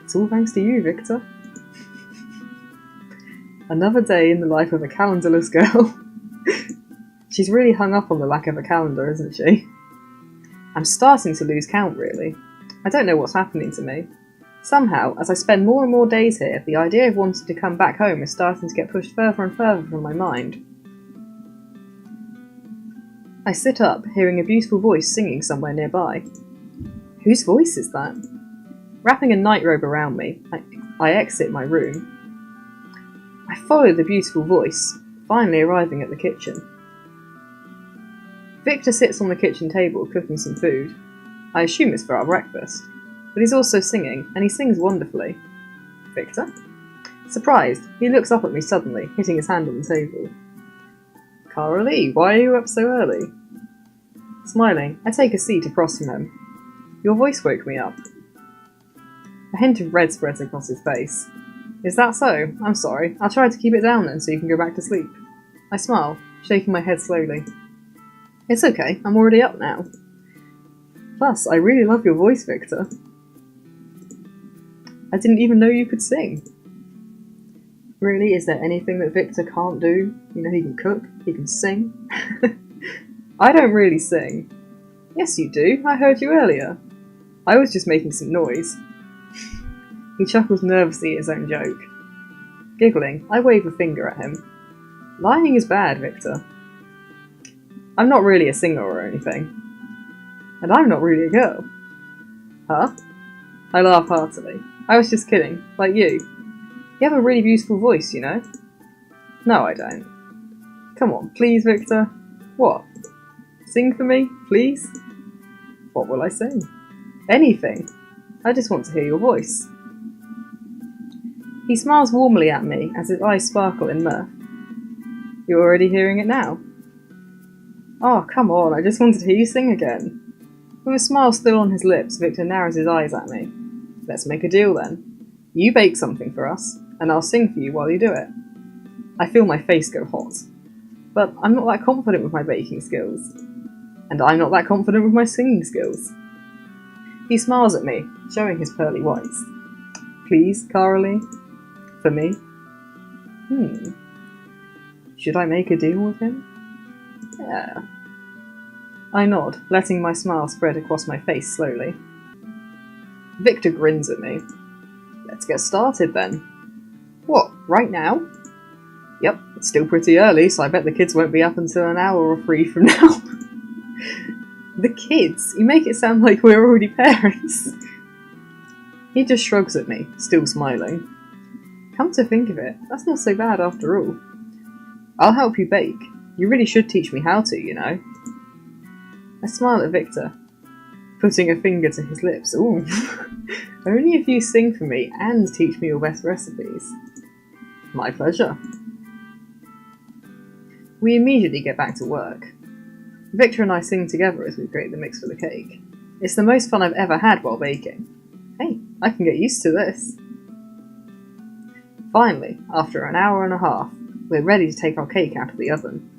It's all thanks to you, Victor. Another day in the life of a calendarless girl. She's really hung up on the lack of a calendar, isn't she? I'm starting to lose count, really. I don't know what's happening to me. Somehow, as I spend more and more days here, the idea of wanting to come back home is starting to get pushed further and further from my mind. I sit up, hearing a beautiful voice singing somewhere nearby. Whose voice is that? Wrapping a nightrobe around me, I exit my room. I follow the beautiful voice, finally arriving at the kitchen. Victor sits on the kitchen table cooking some food. I assume it's for our breakfast. But he's also singing, and he sings wonderfully. Victor? Surprised, he looks up at me suddenly, hitting his hand on the table. Cara Lee, why are you up so early? Smiling, I take a seat across from him. Your voice woke me up. A hint of red spreads across his face. Is that so? I'm sorry. I'll try to keep it down then so you can go back to sleep. I smile, shaking my head slowly. It's okay, I'm already up now. Plus, I really love your voice, Victor. I didn't even know you could sing. Really, is there anything that Victor can't do? You know, he can cook, he can sing. I don't really sing. Yes, you do. I heard you earlier. I was just making some noise. He chuckles nervously at his own joke. Giggling, I wave a finger at him. Lying is bad, Victor. I'm not really a singer or anything. And I'm not really a girl. Huh? I laugh heartily. I was just kidding, like you. You have a really beautiful voice, you know? No, I don't. Come on, please, Victor. What? Sing for me, please? What will I sing? Anything. I just want to hear your voice. He smiles warmly at me as his eyes sparkle in mirth. You're already hearing it now? Oh, come on, I just wanted to hear you sing again. With a smile still on his lips, Victor narrows his eyes at me. Let's make a deal then. You bake something for us, and I'll sing for you while you do it. I feel my face go hot. But I'm not that confident with my baking skills. And I'm not that confident with my singing skills. He smiles at me, showing his pearly whites. Please, Cara Lee? For me? Should I make a deal with him? Yeah. I nod, letting my smile spread across my face slowly. Victor grins at me. Let's get started then. What, right now? Yep, it's still pretty early, so I bet the kids won't be up until an hour or 3 from now. The kids? You make it sound like we're already parents. He just shrugs at me, still smiling. Come to think of it, that's not so bad after all. I'll help you bake. You really should teach me how to, you know. I smile at Victor, putting a finger to his lips. Ooh. Only if you sing for me and teach me your best recipes. My pleasure. We immediately get back to work. Victor and I sing together as we create the mix for the cake. It's the most fun I've ever had while baking. Hey, I can get used to this. Finally, after an hour and a half, we're ready to take our cake out of the oven.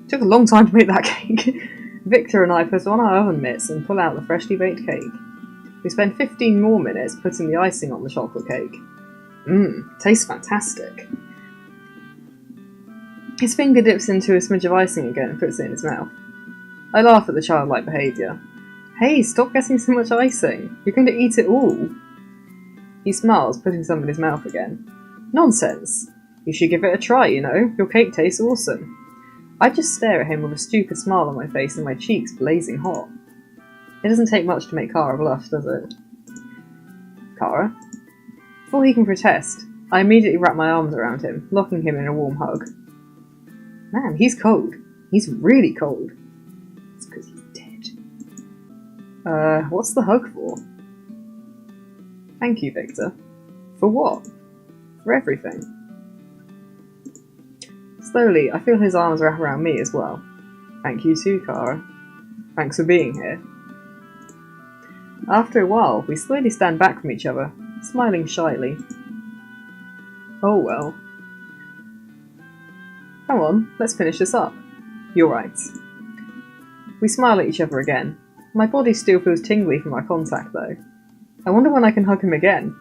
It took a long time to make that cake. Victor and I put on our oven mitts and pull out the freshly baked cake. We spend 15 more minutes putting the icing on the chocolate cake. Tastes fantastic. His finger dips into a smidge of icing again and puts it in his mouth. I laugh at the childlike behaviour. Hey, stop getting so much icing. You're going to eat it all. He smiles, putting some in his mouth again. Nonsense. You should give it a try, you know. Your cake tastes awesome. I just stare at him with a stupid smile on my face and my cheeks blazing hot. It doesn't take much to make Cara blush, does it? Cara? Before he can protest, I immediately wrap my arms around him, locking him in a warm hug. Man, he's cold. He's really cold. It's because he's dead. What's the hug for? Thank you, Victor. For what? For everything. Slowly, I feel his arms wrap around me as well. Thank you too, Cara. Thanks for being here. After a while, we slowly stand back from each other, smiling shyly. Oh well. Come on, let's finish this up. You're right. We smile at each other again. My body still feels tingly from our contact though. I wonder when I can hug him again.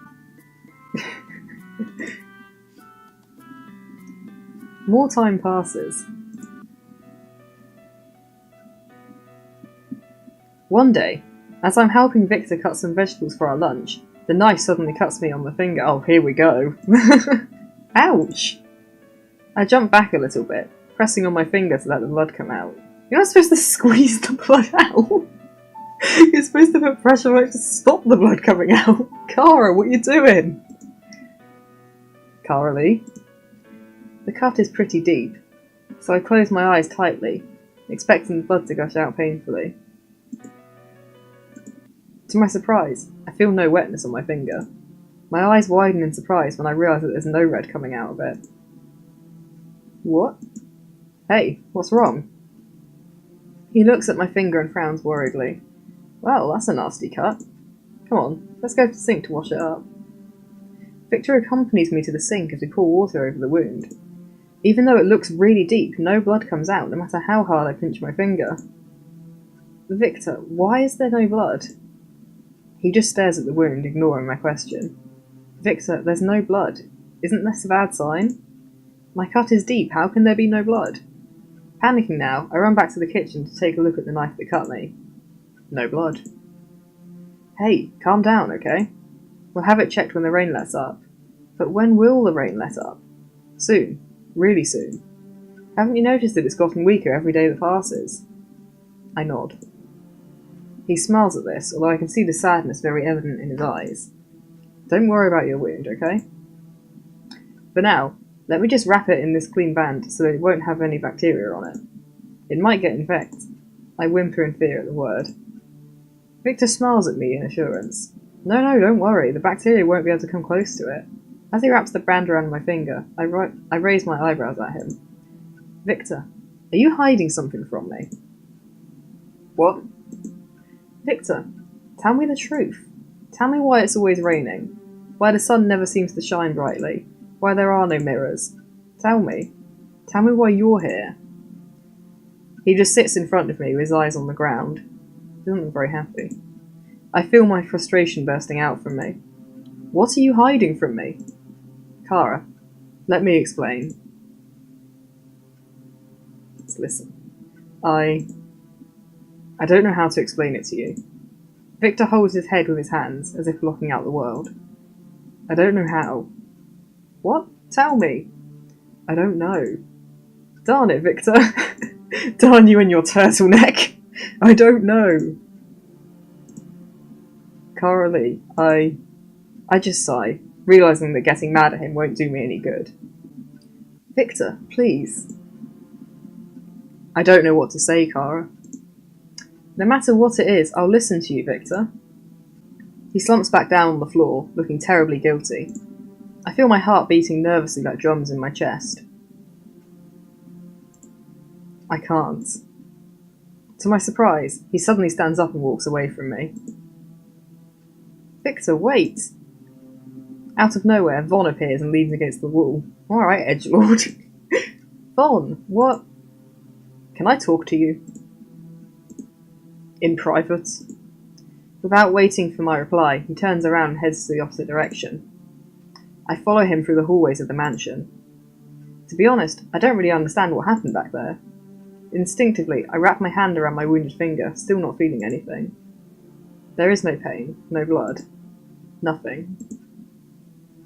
More time passes. One day, as I'm helping Victor cut some vegetables for our lunch, the knife suddenly cuts me on the finger. Oh, here we go. Ouch! I jump back a little bit, pressing on my finger to let the blood come out. You're not supposed to squeeze the blood out. You're supposed to put pressure on it to stop the blood coming out. Cara, what are you doing? Cara Lee? The cut is pretty deep, so I close my eyes tightly, expecting the blood to gush out painfully. To my surprise, I feel no wetness on my finger. My eyes widen in surprise when I realise that there's no red coming out of it. What? Hey, what's wrong? He looks at my finger and frowns worriedly. Well, that's a nasty cut. Come on, let's go to the sink to wash it up. Victor accompanies me to the sink as we pour water over the wound. Even though it looks really deep, no blood comes out, no matter how hard I pinch my finger. Victor, why is there no blood? He just stares at the wound, ignoring my question. Victor, there's no blood. Isn't this a bad sign? My cut is deep, how can there be no blood? Panicking now, I run back to the kitchen to take a look at the knife that cut me. No blood. Hey, calm down, okay? We'll have it checked when the rain lets up. But when will the rain let up? Soon. Really soon. Haven't you noticed that it's gotten weaker every day that passes? I nod. He smiles at this, although I can see the sadness very evident in his eyes. Don't worry about your wound, okay? For now, let me just wrap it in this clean band so that it won't have any bacteria on it. It might get infected. I whimper in fear at the word. Victor smiles at me in assurance. No, don't worry, the bacteria won't be able to come close to it. As he wraps the band around my finger, I raise my eyebrows at him. Victor, are you hiding something from me? What? Victor, tell me the truth. Tell me why it's always raining. Why the sun never seems to shine brightly. Why there are no mirrors. Tell me. Tell me why you're here. He just sits in front of me with his eyes on the ground. He doesn't look very happy. I feel my frustration bursting out from me. What are you hiding from me? Kara, let me explain. Let's listen. I don't know how to explain it to you. Victor holds his head with his hands, as if blocking out the world. I don't know how. What? Tell me. I don't know. Darn it, Victor. Darn you and your turtleneck. I don't know. Kara Lee, I just sigh, realising that getting mad at him won't do me any good. Victor, please. I don't know what to say, Kara. No matter what it is, I'll listen to you, Victor. He slumps back down on the floor, looking terribly guilty. I feel my heart beating nervously like drums in my chest. I can't. To my surprise, he suddenly stands up and walks away from me. Victor, wait! Out of nowhere, Vaughn appears and leans against the wall. Alright, edgelord. Vaughn, what? Can I talk to you? In private. Without waiting for my reply, he turns around and heads to the opposite direction. I follow him through the hallways of the mansion. To be honest, I don't really understand what happened back there. Instinctively, I wrap my hand around my wounded finger, still not feeling anything. There is no pain, no blood. Nothing.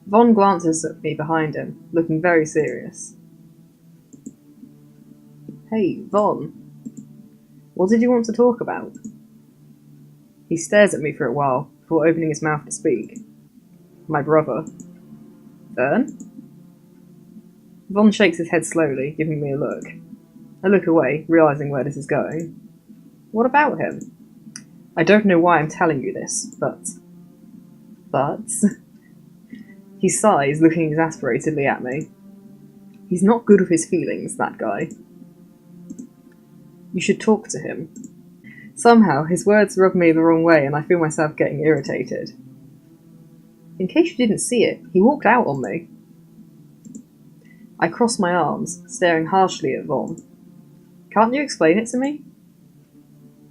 Vaughn glances at me behind him, looking very serious. Hey, Vaughn. What did you want to talk about? He stares at me for a while, before opening his mouth to speak. My brother. Vern? Vaughn shakes his head slowly, giving me a look. I look away, realising where this is going. What about him? I don't know why I'm telling you this, but... He sighs, looking exasperatedly at me. He's not good with his feelings, that guy. You should talk to him. Somehow, his words rub me the wrong way and I feel myself getting irritated. In case you didn't see it, he walked out on me. I cross my arms, staring harshly at Vaughn. Can't you explain it to me?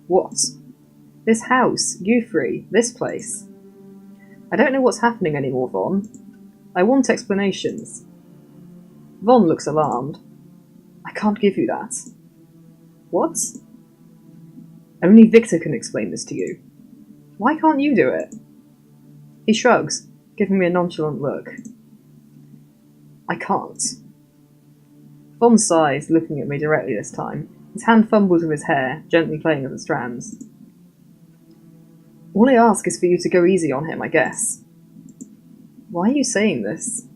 What? This house, you three, this place. I don't know what's happening anymore, Vaughn. I want explanations. Vaughn looks alarmed. I can't give you that. What? Only Victor can explain this to you. Why can't you do it? He shrugs, giving me a nonchalant look. I can't. Vaughn sighs, looking at me directly this time. His hand fumbles with his hair, gently playing with the strands. All I ask is for you to go easy on him, I guess. Why are you saying this?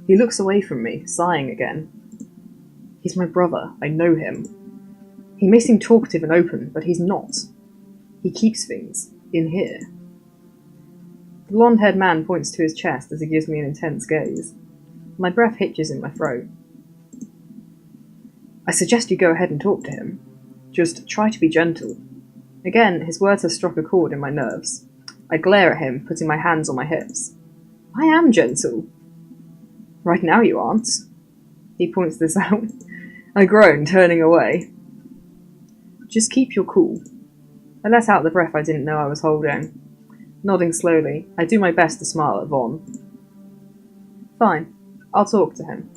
He looks away from me, sighing again. He's my brother. I know him. He may seem talkative and open, but he's not. He keeps things in here. The blonde-haired man points to his chest as he gives me an intense gaze. My breath hitches in my throat. I suggest you go ahead and talk to him. Just try to be gentle. Again, his words have struck a chord in my nerves. I glare at him, putting my hands on my hips. I am gentle. Right now you aren't. He points this out. I groan, turning away. Just keep your cool. I let out the breath I didn't know I was holding. Nodding slowly, I do my best to smile at Vaughn. Fine, I'll talk to him.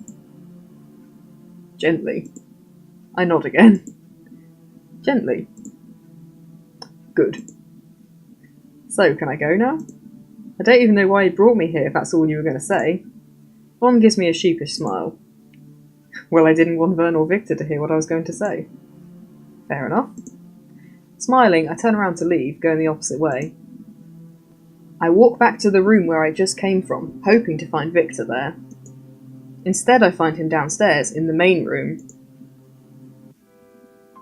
Gently. I nod again. Gently. Good. So, can I go now? I don't even know why you brought me here if that's all you were going to say. Vaughn gives me a sheepish smile. Well, I didn't want Vern or Victor to hear what I was going to say. Fair enough. Smiling, I turn around to leave, going the opposite way. I walk back to the room where I just came from, hoping to find Victor there. Instead, I find him downstairs, in the main room.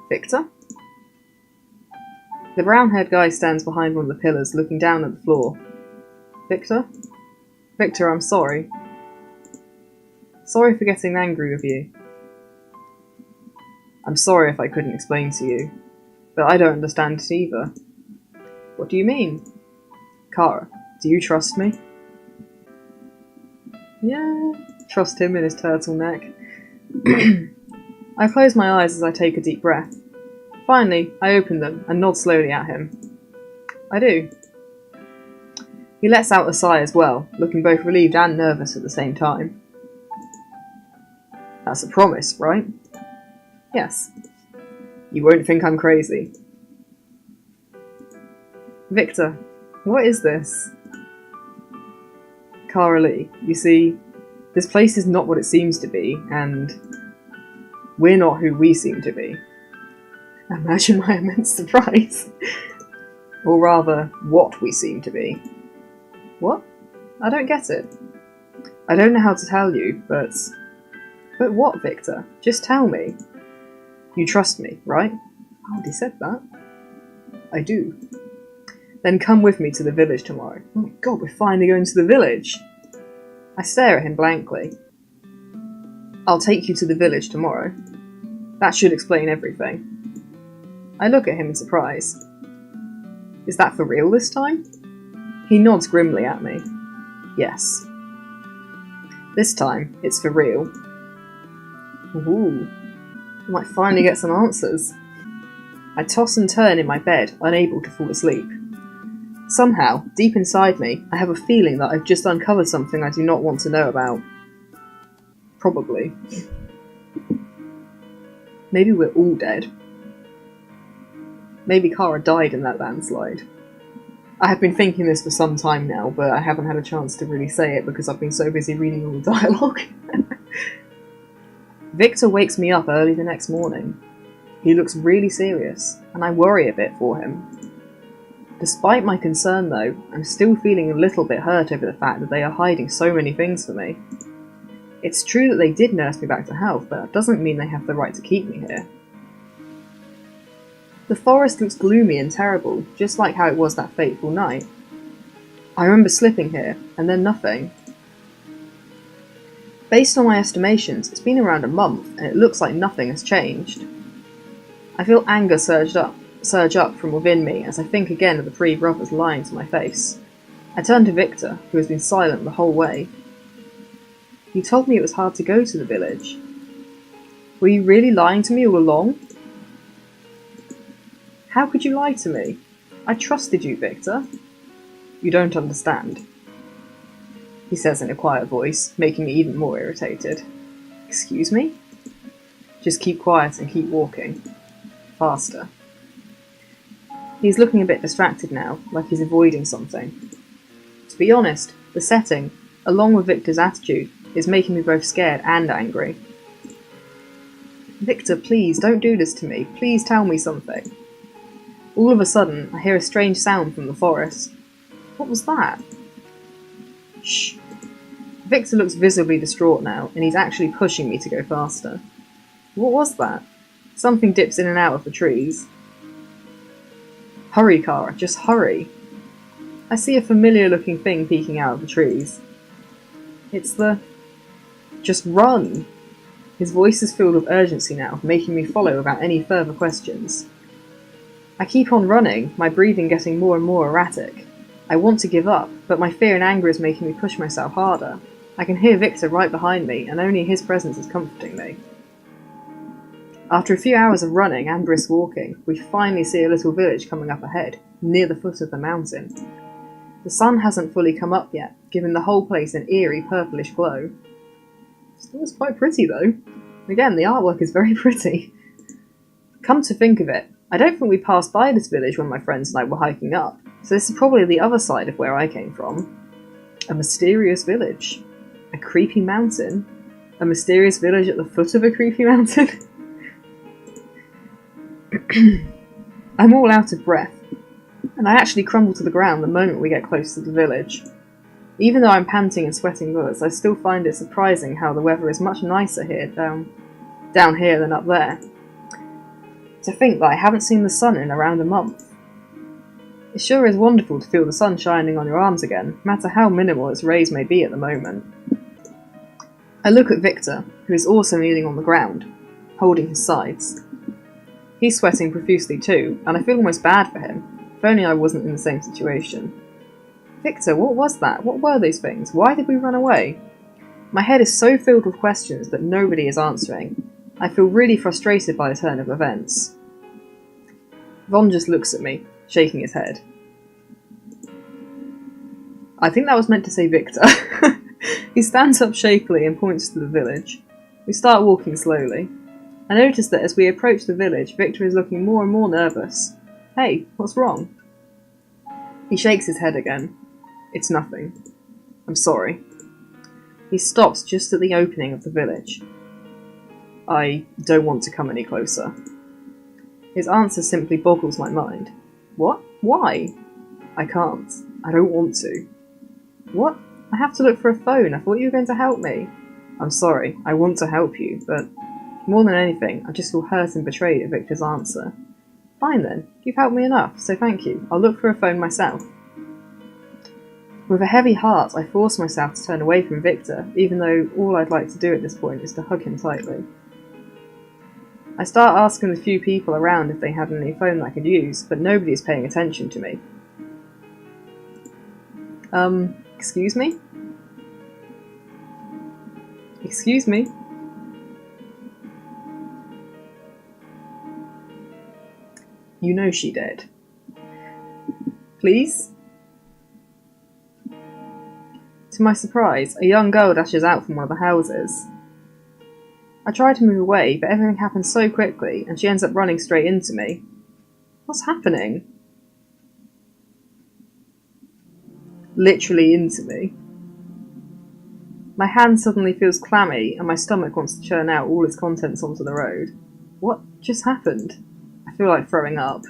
Victor? The brown-haired guy stands behind one of the pillars, looking down at the floor. Victor? Victor, I'm sorry. Sorry for getting angry with you. I'm sorry if I couldn't explain to you, but I don't understand it either. What do you mean? Kara, do you trust me? Yeah, trust him in his turtleneck. I close my eyes as I take a deep breath. Finally, I open them and nod slowly at him. I do. He lets out a sigh as well, looking both relieved and nervous at the same time. That's a promise, right? Yes. You won't think I'm crazy. Victor, what is this? Kara Lee, you see, this place is not what it seems to be, and we're not who we seem to be. Imagine my immense surprise. Or rather, what we seem to be. What? I don't get it. I don't know how to tell you, but... But what, Victor? Just tell me. You trust me, right? I already said that. I do. Then come with me to the village tomorrow. Oh my god, we're finally going to the village! I stare at him blankly. I'll take you to the village tomorrow. That should explain everything. I look at him in surprise. Is that for real this time? He nods grimly at me. Yes. This time, it's for real. Ooh. I might finally get some answers. I toss and turn in my bed, unable to fall asleep. Somehow, deep inside me, I have a feeling that I've just uncovered something I do not want to know about. Probably. Maybe we're all dead. Maybe Kara died in that landslide. I have been thinking this for some time now, but I haven't had a chance to really say it because I've been so busy reading all the dialogue. Victor wakes me up early the next morning. He looks really serious, and I worry a bit for him. Despite my concern though, I'm still feeling a little bit hurt over the fact that they are hiding so many things from me. It's true that they did nurse me back to health, but that doesn't mean they have the right to keep me here. The forest looks gloomy and terrible, just like how it was that fateful night. I remember slipping here, and then nothing. Based on my estimations, it's been around a month, and it looks like nothing has changed. I feel anger surge up from within me as I think again of the three brothers lying to my face. I turn to Victor, who has been silent the whole way. You told me it was hard to go to the village. Were you really lying to me all along? How could you lie to me? I trusted you, Victor. You don't understand, he says in a quiet voice, making me even more irritated. Excuse me? Just keep quiet and keep walking. Faster. He's looking a bit distracted now, like he's avoiding something. To be honest, the setting, along with Victor's attitude, is making me both scared and angry. Victor, please, don't do this to me. Please tell me something. All of a sudden, I hear a strange sound from the forest. What was that? Shh. Victor looks visibly distraught now, and he's actually pushing me to go faster. What was that? Something dips in and out of the trees. Hurry, Kara, just hurry. I see a familiar-looking thing peeking out of the trees. It's the... Just run! His voice is filled with urgency now, making me follow without any further questions. I keep on running, my breathing getting more and more erratic. I want to give up, but my fear and anger is making me push myself harder. I can hear Victor right behind me, and only his presence is comforting me. After a few hours of running and brisk walking, we finally see a little village coming up ahead, near the foot of the mountain. The sun hasn't fully come up yet, giving the whole place an eerie purplish glow. Still is quite pretty though. Again, the artwork is very pretty. Come to think of it, I don't think we passed by this village when my friends and I were hiking up, so this is probably the other side of where I came from. A mysterious village. A creepy mountain. A mysterious village at the foot of a creepy mountain. I'm all out of breath, and I actually crumble to the ground the moment we get close to the village. Even though I'm panting and sweating bullets, I still find it surprising how the weather is much nicer here down here than up there. To think that I haven't seen the sun in around a month. It sure is wonderful to feel the sun shining on your arms again, no matter how minimal its rays may be at the moment. I look at Victor, who is also kneeling on the ground, holding his sides. He's sweating profusely too, and I feel almost bad for him, if only I wasn't in the same situation. Victor, what was that? What were those things? Why did we run away? My head is so filled with questions that nobody is answering. I feel really frustrated by the turn of events. Von just looks at me, shaking his head. I think that was meant to say Victor. He stands up shakily and points to the village. We start walking slowly. I notice that as we approach the village, Victor is looking more and more nervous. Hey, what's wrong? He shakes his head again. It's nothing. I'm sorry. He stops just at the opening of the village. I don't want to come any closer. His answer simply boggles my mind. What? Why? I can't. I don't want to. What? I have to look for a phone. I thought you were going to help me. I'm sorry. I want to help you, but more than anything, I just feel hurt and betrayed at Victor's answer. Fine then. You've helped me enough, so thank you. I'll look for a phone myself. With a heavy heart, I force myself to turn away from Victor, even though all I'd like to do at this point is to hug him tightly. I start asking the few people around if they had any phone I could use, but nobody is paying attention to me. Excuse me? Excuse me? You know she did. Please? To my surprise, a young girl dashes out from one of the houses. I try to move away, but everything happens so quickly, and she ends up running straight into me. What's happening? Literally into me. My hand suddenly feels clammy, and my stomach wants to churn out all its contents onto the road. What just happened? I feel like throwing up.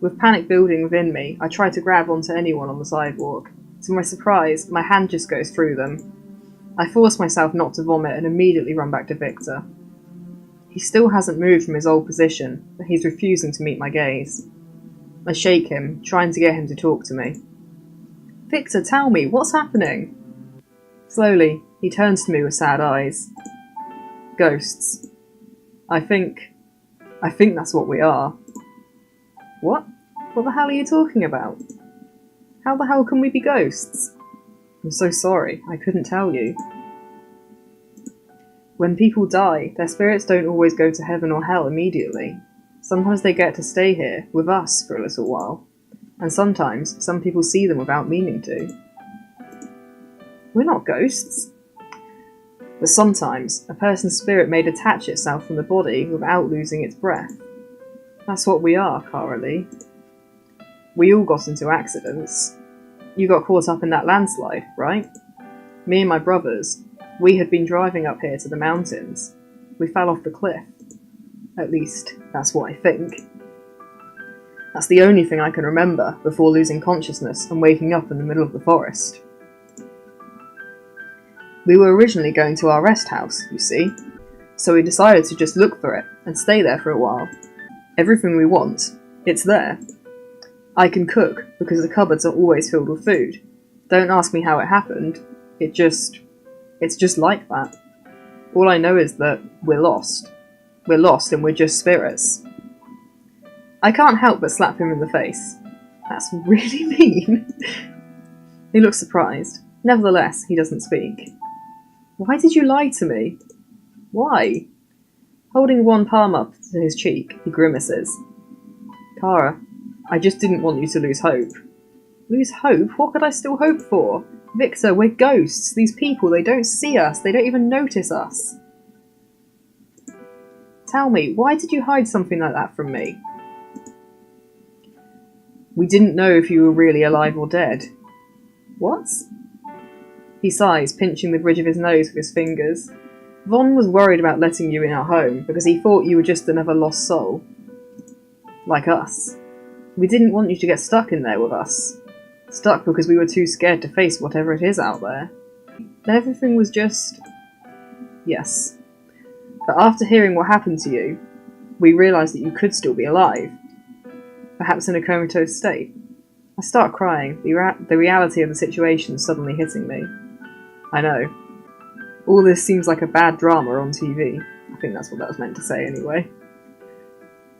With panic building within me, I try to grab onto anyone on the sidewalk. To my surprise, my hand just goes through them. I force myself not to vomit and immediately run back to Victor. He still hasn't moved from his old position, but he's refusing to meet my gaze. I shake him, trying to get him to talk to me. Victor, tell me, what's happening? Slowly, he turns to me with sad eyes. Ghosts. I think that's what we are. What? What the hell are you talking about? How the hell can we be ghosts? I'm so sorry, I couldn't tell you. When people die, their spirits don't always go to heaven or hell immediately. Sometimes they get to stay here, with us, for a little while. And sometimes, some people see them without meaning to. We're not ghosts. But sometimes, a person's spirit may detach itself from the body without losing its breath. That's what we are, Kara Lee. We all got into accidents. You got caught up in that landslide, right? Me and my brothers, we had been driving up here to the mountains. We fell off the cliff. At least, that's what I think. That's the only thing I can remember before losing consciousness and waking up in the middle of the forest. We were originally going to our rest house, you see, so we decided to just look for it and stay there for a while. Everything we want, it's there. I can cook because the cupboards are always filled with food. Don't ask me how it happened, it's just like that. All I know is that we're lost. We're lost and we're just spirits. I can't help but slap him in the face. That's really mean. He looks surprised. Nevertheless, he doesn't speak. Why did you lie to me? Why? Holding one palm up to his cheek, he grimaces. Kara, I just didn't want you to lose hope. Lose hope? What could I still hope for? Victor, we're ghosts. These people, they don't see us. They don't even notice us. Tell me, why did you hide something like that from me? We didn't know if you were really alive or dead. What? He sighs, pinching the bridge of his nose with his fingers. Von was worried about letting you in our home because he thought you were just another lost soul. Like us. We didn't want you to get stuck in there with us. Stuck because we were too scared to face whatever it is out there. Everything was just... Yes. But after hearing what happened to you, we realised that you could still be alive. Perhaps in a comatose state. I start crying, the reality of the situation suddenly hitting me. I know. All this seems like a bad drama on TV. I think that's what that was meant to say anyway.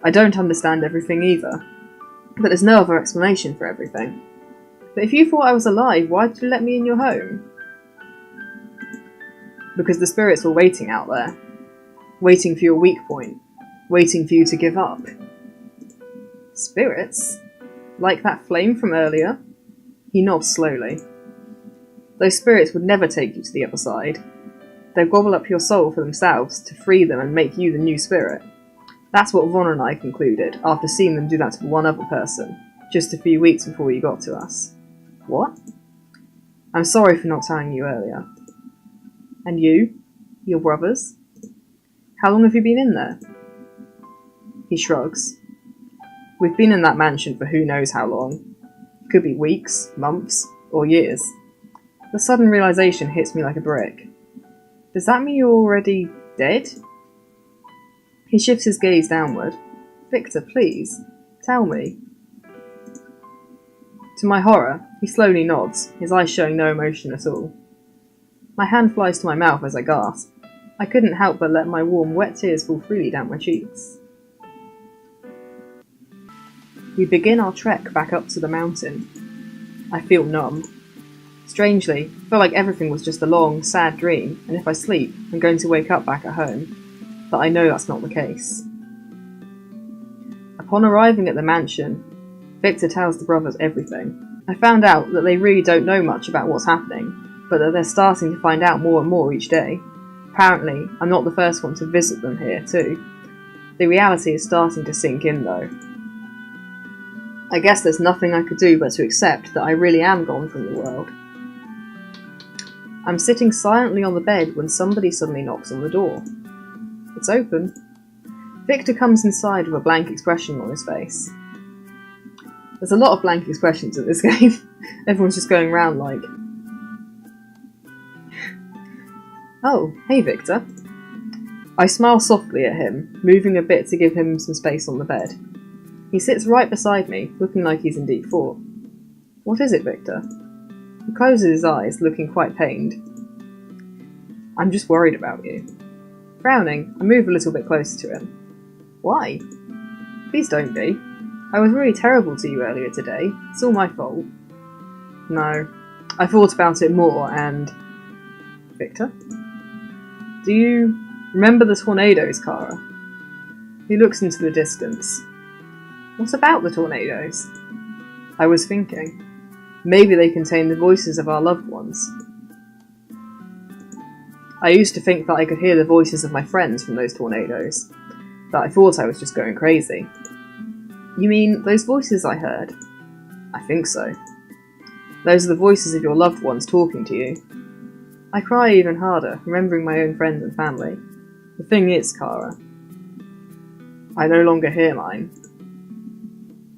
I don't understand everything either. But there's no other explanation for everything. But if you thought I was alive, why did you let me in your home? Because the spirits were waiting out there. Waiting for your weak point. Waiting for you to give up. Spirits? Like that flame from earlier? He nods slowly. Those spirits would never take you to the other side. They'd gobble up your soul for themselves to free them and make you the new spirit. That's what Von and I concluded after seeing them do that to one other person, just a few weeks before you got to us. What? I'm sorry for not telling you earlier. And you? Your brothers? How long have you been in there? He shrugs. We've been in that mansion for who knows how long. Could be weeks, months, or years. The sudden realization hits me like a brick. Does that mean you're already dead? He shifts his gaze downward. Victor, please, tell me. To my horror, he slowly nods, his eyes showing no emotion at all. My hand flies to my mouth as I gasp. I couldn't help but let my warm, wet tears fall freely down my cheeks. We begin our trek back up to the mountain. I feel numb. Strangely, I feel like everything was just a long, sad dream, and if I sleep, I'm going to wake up back at home. But I know that's not the case. Upon arriving at the mansion, Victor tells the brothers everything. I found out that they really don't know much about what's happening, but that they're starting to find out more and more each day. Apparently, I'm not the first one to visit them here, too. The reality is starting to sink in, though. I guess there's nothing I could do but to accept that I really am gone from the world. I'm sitting silently on the bed when somebody suddenly knocks on the door. It's open. Victor comes inside with a blank expression on his face. There's a lot of blank expressions in this game. Everyone's just going around like... Oh, hey Victor. I smile softly at him, moving a bit to give him some space on the bed. He sits right beside me, looking like he's in deep thought. What is it, Victor? He closes his eyes, looking quite pained. I'm just worried about you. Frowning, I move a little bit closer to him. Why? Please don't be. I was really terrible to you earlier today. It's all my fault. No. I thought about it more and... Victor? Do you remember the tornadoes, Kara? He looks into the distance. What about the tornadoes? I was thinking. Maybe they contain the voices of our loved ones. I used to think that I could hear the voices of my friends from those tornadoes. That I thought I was just going crazy. You mean those voices I heard? I think so. Those are the voices of your loved ones talking to you. I cry even harder, remembering my own friends and family. The thing is, Kara, I no longer hear mine.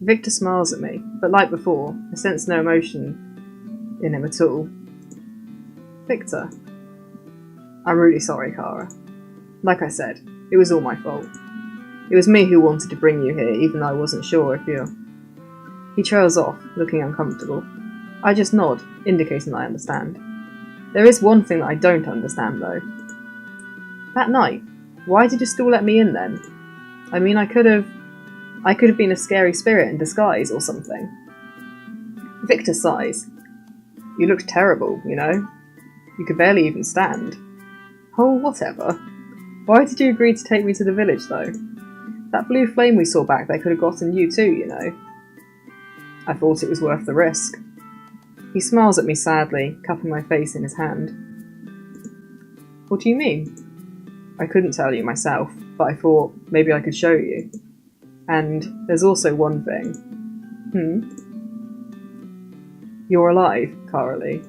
Victor smiles at me, but like before, I sense no emotion in him at all. Victor, I'm really sorry, Kara. Like I said, it was all my fault. It was me who wanted to bring you here, even though I wasn't sure if you're... He trails off, looking uncomfortable. I just nod, indicating that I understand. There is one thing that I don't understand, though. That night, why did you still let me in then? I mean, I could have been a scary spirit in disguise or something. Victor sighs. You looked terrible, you know? You could barely even stand. Oh, whatever. Why did you agree to take me to the village, though? That blue flame we saw back there could have gotten you too, you know. I thought it was worth the risk. He smiles at me sadly, cupping my face in his hand. What do you mean? I couldn't tell you myself, but I thought maybe I could show you. And there's also one thing. You're alive, Kara Lee.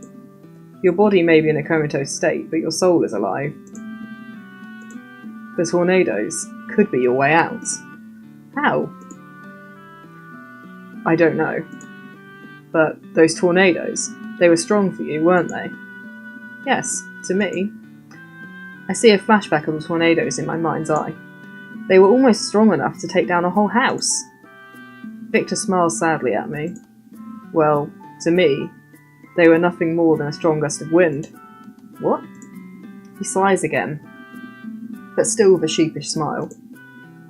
Your body may be in a comatose state, but your soul is alive. The tornadoes could be your way out. How? I don't know. But those tornadoes, they were strong for you, weren't they? Yes, to me. I see a flashback of the tornadoes in my mind's eye. They were almost strong enough to take down a whole house. Victor smiles sadly at me. Well, to me, they were nothing more than a strong gust of wind. What? He sighs again, but still with a sheepish smile.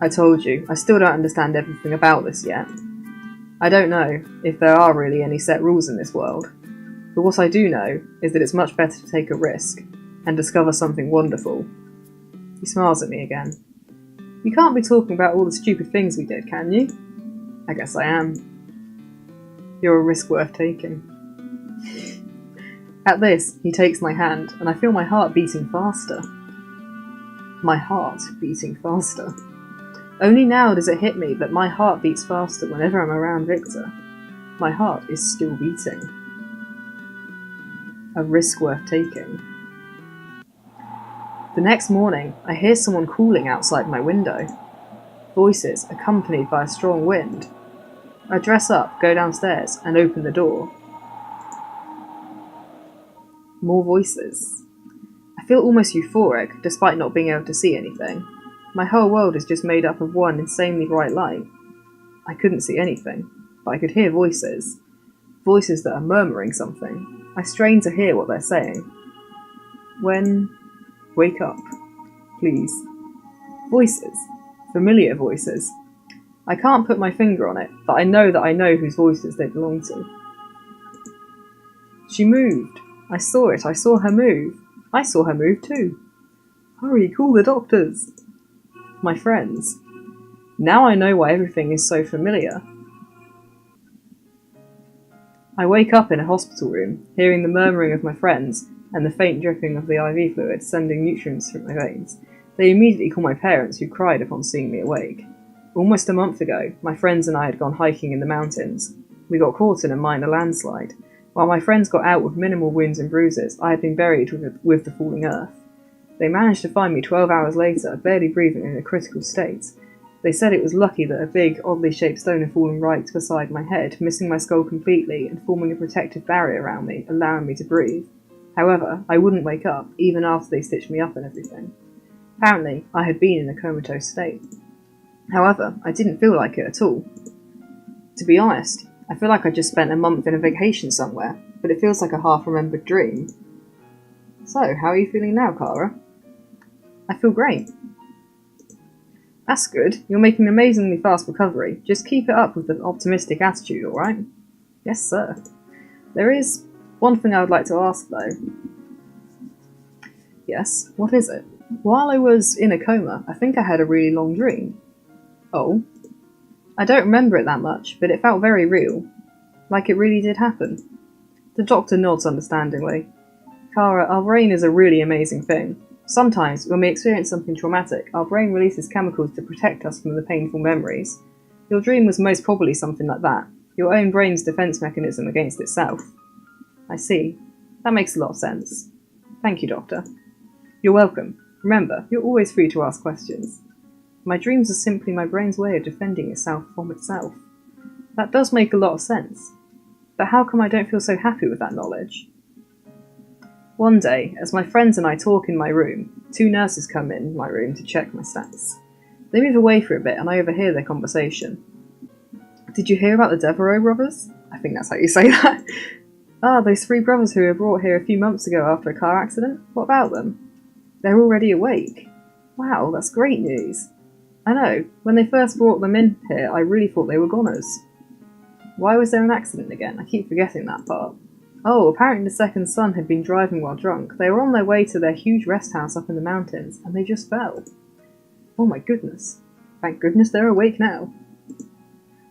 I told you, I still don't understand everything about this yet. I don't know if there are really any set rules in this world, but what I do know is that it's much better to take a risk and discover something wonderful. He smiles at me again. You can't be talking about all the stupid things we did, can you? I guess I am. You're a risk worth taking. At this, he takes my hand, and I feel my heart beating faster. My heart beating faster. Only now does it hit me that my heart beats faster whenever I'm around Victor. My heart is still beating. A risk worth taking. The next morning, I hear someone calling outside my window. Voices accompanied by a strong wind. I dress up, go downstairs, and open the door. More voices. I feel almost euphoric, despite not being able to see anything. My whole world is just made up of one insanely bright light. I couldn't see anything, but I could hear voices. Voices that are murmuring something. I strain to hear what they're saying. Wake up. Please. Voices. Familiar voices. I can't put my finger on it, but I know whose voices they belong to. She moved. I saw it. I saw her move. I saw her move too. Hurry, call the doctors. My friends. Now I know why everything is so familiar. I wake up in a hospital room, hearing the murmuring of my friends and the faint dripping of the IV fluid sending nutrients through my veins. They immediately call my parents, who cried upon seeing me awake. Almost a month ago, my friends and I had gone hiking in the mountains. We got caught in a minor landslide. While my friends got out with minimal wounds and bruises, I had been buried with the falling earth. They managed to find me 12 hours later, barely breathing in a critical state. They said it was lucky that a big, oddly shaped stone had fallen right beside my head, missing my skull completely and forming a protective barrier around me, allowing me to breathe. However, I wouldn't wake up, even after they stitched me up and everything. Apparently, I had been in a comatose state. However, I didn't feel like it at all. To be honest, I feel like I just spent a month in a vacation somewhere, but it feels like a half-remembered dream. So, how are you feeling now, Kara? I feel great. That's good. You're making an amazingly fast recovery. Just keep it up with the optimistic attitude, alright? Yes, sir. There is one thing I would like to ask, though. Yes, what is it? While I was in a coma, I think I had a really long dream. Oh? I don't remember it that much, but it felt very real. Like it really did happen. The doctor nods understandingly. Kara, our brain is a really amazing thing. Sometimes, when we experience something traumatic, our brain releases chemicals to protect us from the painful memories. Your dream was most probably something like that. Your own brain's defense mechanism against itself. I see. That makes a lot of sense. Thank you, Doctor. You're welcome. Remember, you're always free to ask questions. My dreams are simply my brain's way of defending itself from itself. That does make a lot of sense. But how come I don't feel so happy with that knowledge? One day, as my friends and I talk in my room, 2 nurses come in my room to check my stats. They move away for a bit and I overhear their conversation. Did you hear about the Devereaux brothers? I think that's how you say that. Ah, those 3 brothers who were brought here a few months ago after a car accident? What about them? They're already awake. Wow, that's great news. I know, when they first brought them in here, I really thought they were goners. Why was there an accident again? I keep forgetting that part. Oh, apparently the second son had been driving while drunk. They were on their way to their huge rest house up in the mountains, and they just fell. Oh my goodness. Thank goodness they're awake now.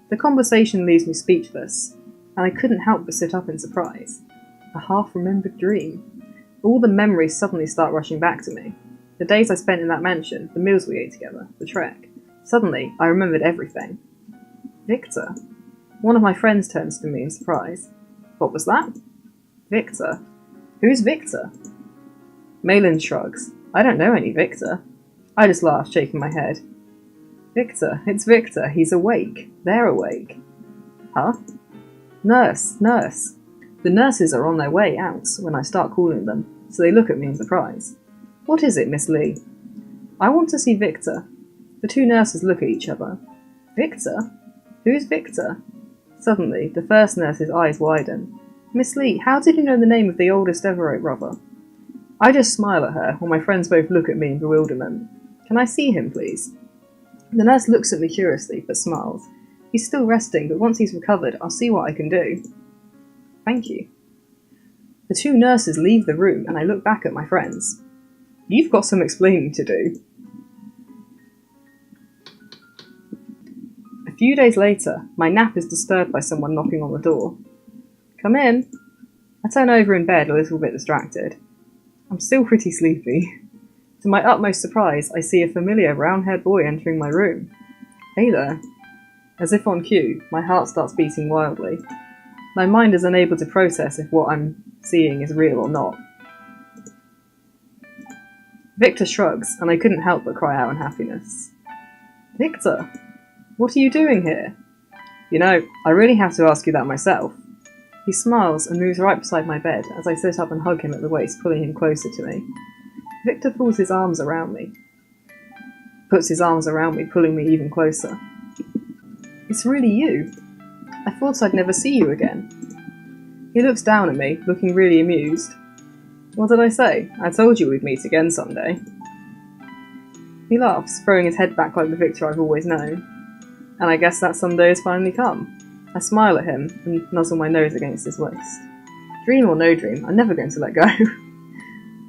The conversation leaves me speechless, and I couldn't help but sit up in surprise. A half-remembered dream. All the memories suddenly start rushing back to me. The days I spent in that mansion, the meals we ate together, the trek. Suddenly, I remembered everything. Victor. One of my friends turns to me in surprise. What was that? Victor. Who's Victor? Malin shrugs. I don't know any Victor. I just laugh, shaking my head. Victor, it's Victor. He's awake. They're awake. Huh? Nurse. The nurses are on their way out when I start calling them, so they look at me in surprise. What is it, Miss Lee? I want to see Victor. The 2 nurses look at each other. Victor? Who's Victor? Suddenly, the first nurse's eyes widen. Miss Lee, how did you know the name of the oldest Devereaux brother? I just smile at her, while my friends both look at me in bewilderment. Can I see him, please? The nurse looks at me curiously, but smiles. He's still resting, but once he's recovered, I'll see what I can do. Thank you. The 2 nurses leave the room, and I look back at my friends. You've got some explaining to do. A few days later, my nap is disturbed by someone knocking on the door. Come in. I turn over in bed, a little bit distracted. I'm still pretty sleepy. To my utmost surprise, I see a familiar brown-haired boy entering my room. Hey there. As if on cue, my heart starts beating wildly. My mind is unable to process if what I'm seeing is real or not. Victor shrugs, and I couldn't help but cry out in happiness. Victor, what are you doing here? You know, I really have to ask you that myself. He smiles and moves right beside my bed as I sit up and hug him at the waist, pulling him closer to me. Victor puts his arms around me, pulling me even closer. It's really you. I thought I'd never see you again. He looks down at me, looking really amused. What did I say? I told you we'd meet again someday. He laughs, throwing his head back like the Victor I've always known. And I guess that someday has finally come. I smile at him and nuzzle my nose against his waist. Dream or no dream, I'm never going to let go.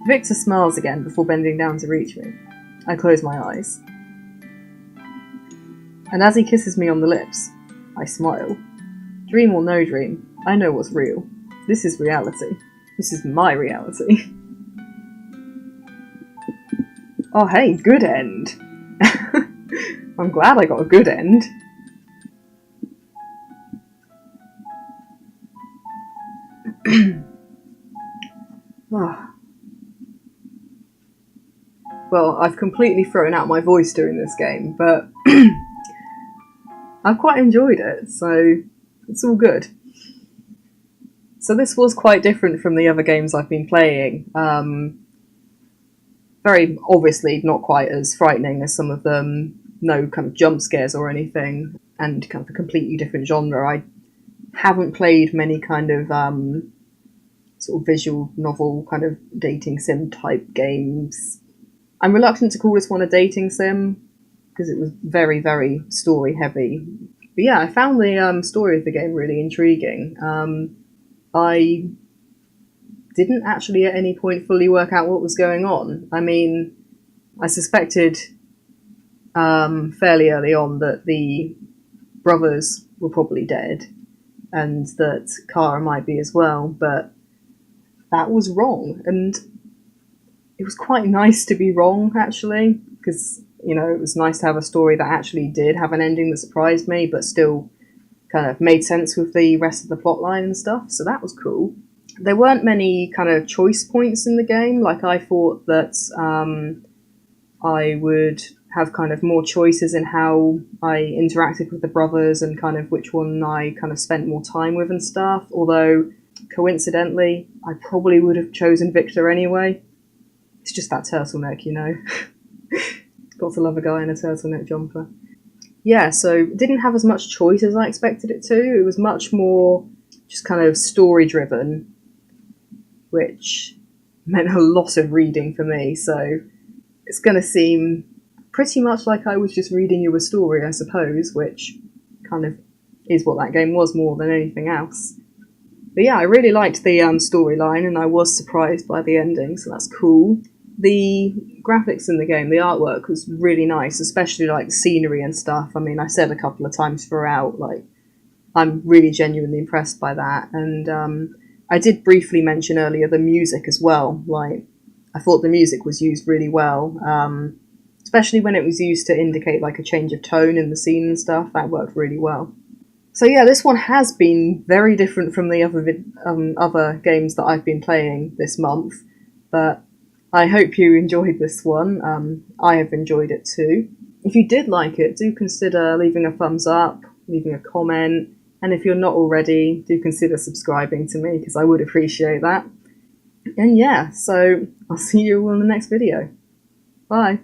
Victor smiles again before bending down to reach me. I close my eyes. And as he kisses me on the lips, I smile. Dream or no dream, I know what's real. This is reality. This is my reality. Oh hey, good end. I'm glad I got a good end. Well, I've completely thrown out my voice during this game, but I've quite enjoyed it, so it's all good. So this was quite different from the other games I've been playing. Very obviously not quite as frightening as some of them, no kind of jump scares or anything, and kind of a completely different genre. I haven't played many kind of sort of visual novel kind of dating sim type games. I'm reluctant to call this one a dating sim because it was very, very story heavy. But yeah, I found the story of the game really intriguing. I didn't actually at any point fully work out what was going on. I mean, I suspected fairly early on that the brothers were probably dead and that Kara might be as well, but that was wrong. And it was quite nice to be wrong, actually, because, you know, it was nice to have a story that actually did have an ending that surprised me, but still kind of made sense with the rest of the plotline and stuff, so that was cool. There weren't many kind of choice points in the game. Like, I thought that I would have kind of more choices in how I interacted with the brothers and kind of which one I kind of spent more time with and stuff, although Coincidentally, I probably would have chosen Victor anyway. It's just that turtleneck, you know. Got to love a guy in a turtleneck jumper. Yeah, so didn't have as much choice as I expected it to. It was much more just kind of story driven, which meant a lot of reading for me. So it's going to seem pretty much like I was just reading you a story, I suppose, which kind of is what that game was more than anything else. But yeah, I really liked the storyline, and I was surprised by the ending, so that's cool. The graphics in the game, the artwork was really nice, especially like the scenery and stuff. I mean, I said a couple of times throughout, like, I'm really genuinely impressed by that. And I did briefly mention earlier the music as well. Like, I thought the music was used really well, especially when it was used to indicate like a change of tone in the scene and stuff. That worked really well. So yeah, this one has been very different from the other games that I've been playing this month, but I hope you enjoyed this one. I have enjoyed it too. If you did like it, do consider leaving a thumbs up, leaving a comment, and if you're not already, do consider subscribing to me, because I would appreciate that. And yeah, so I'll see you all in the next video. Bye!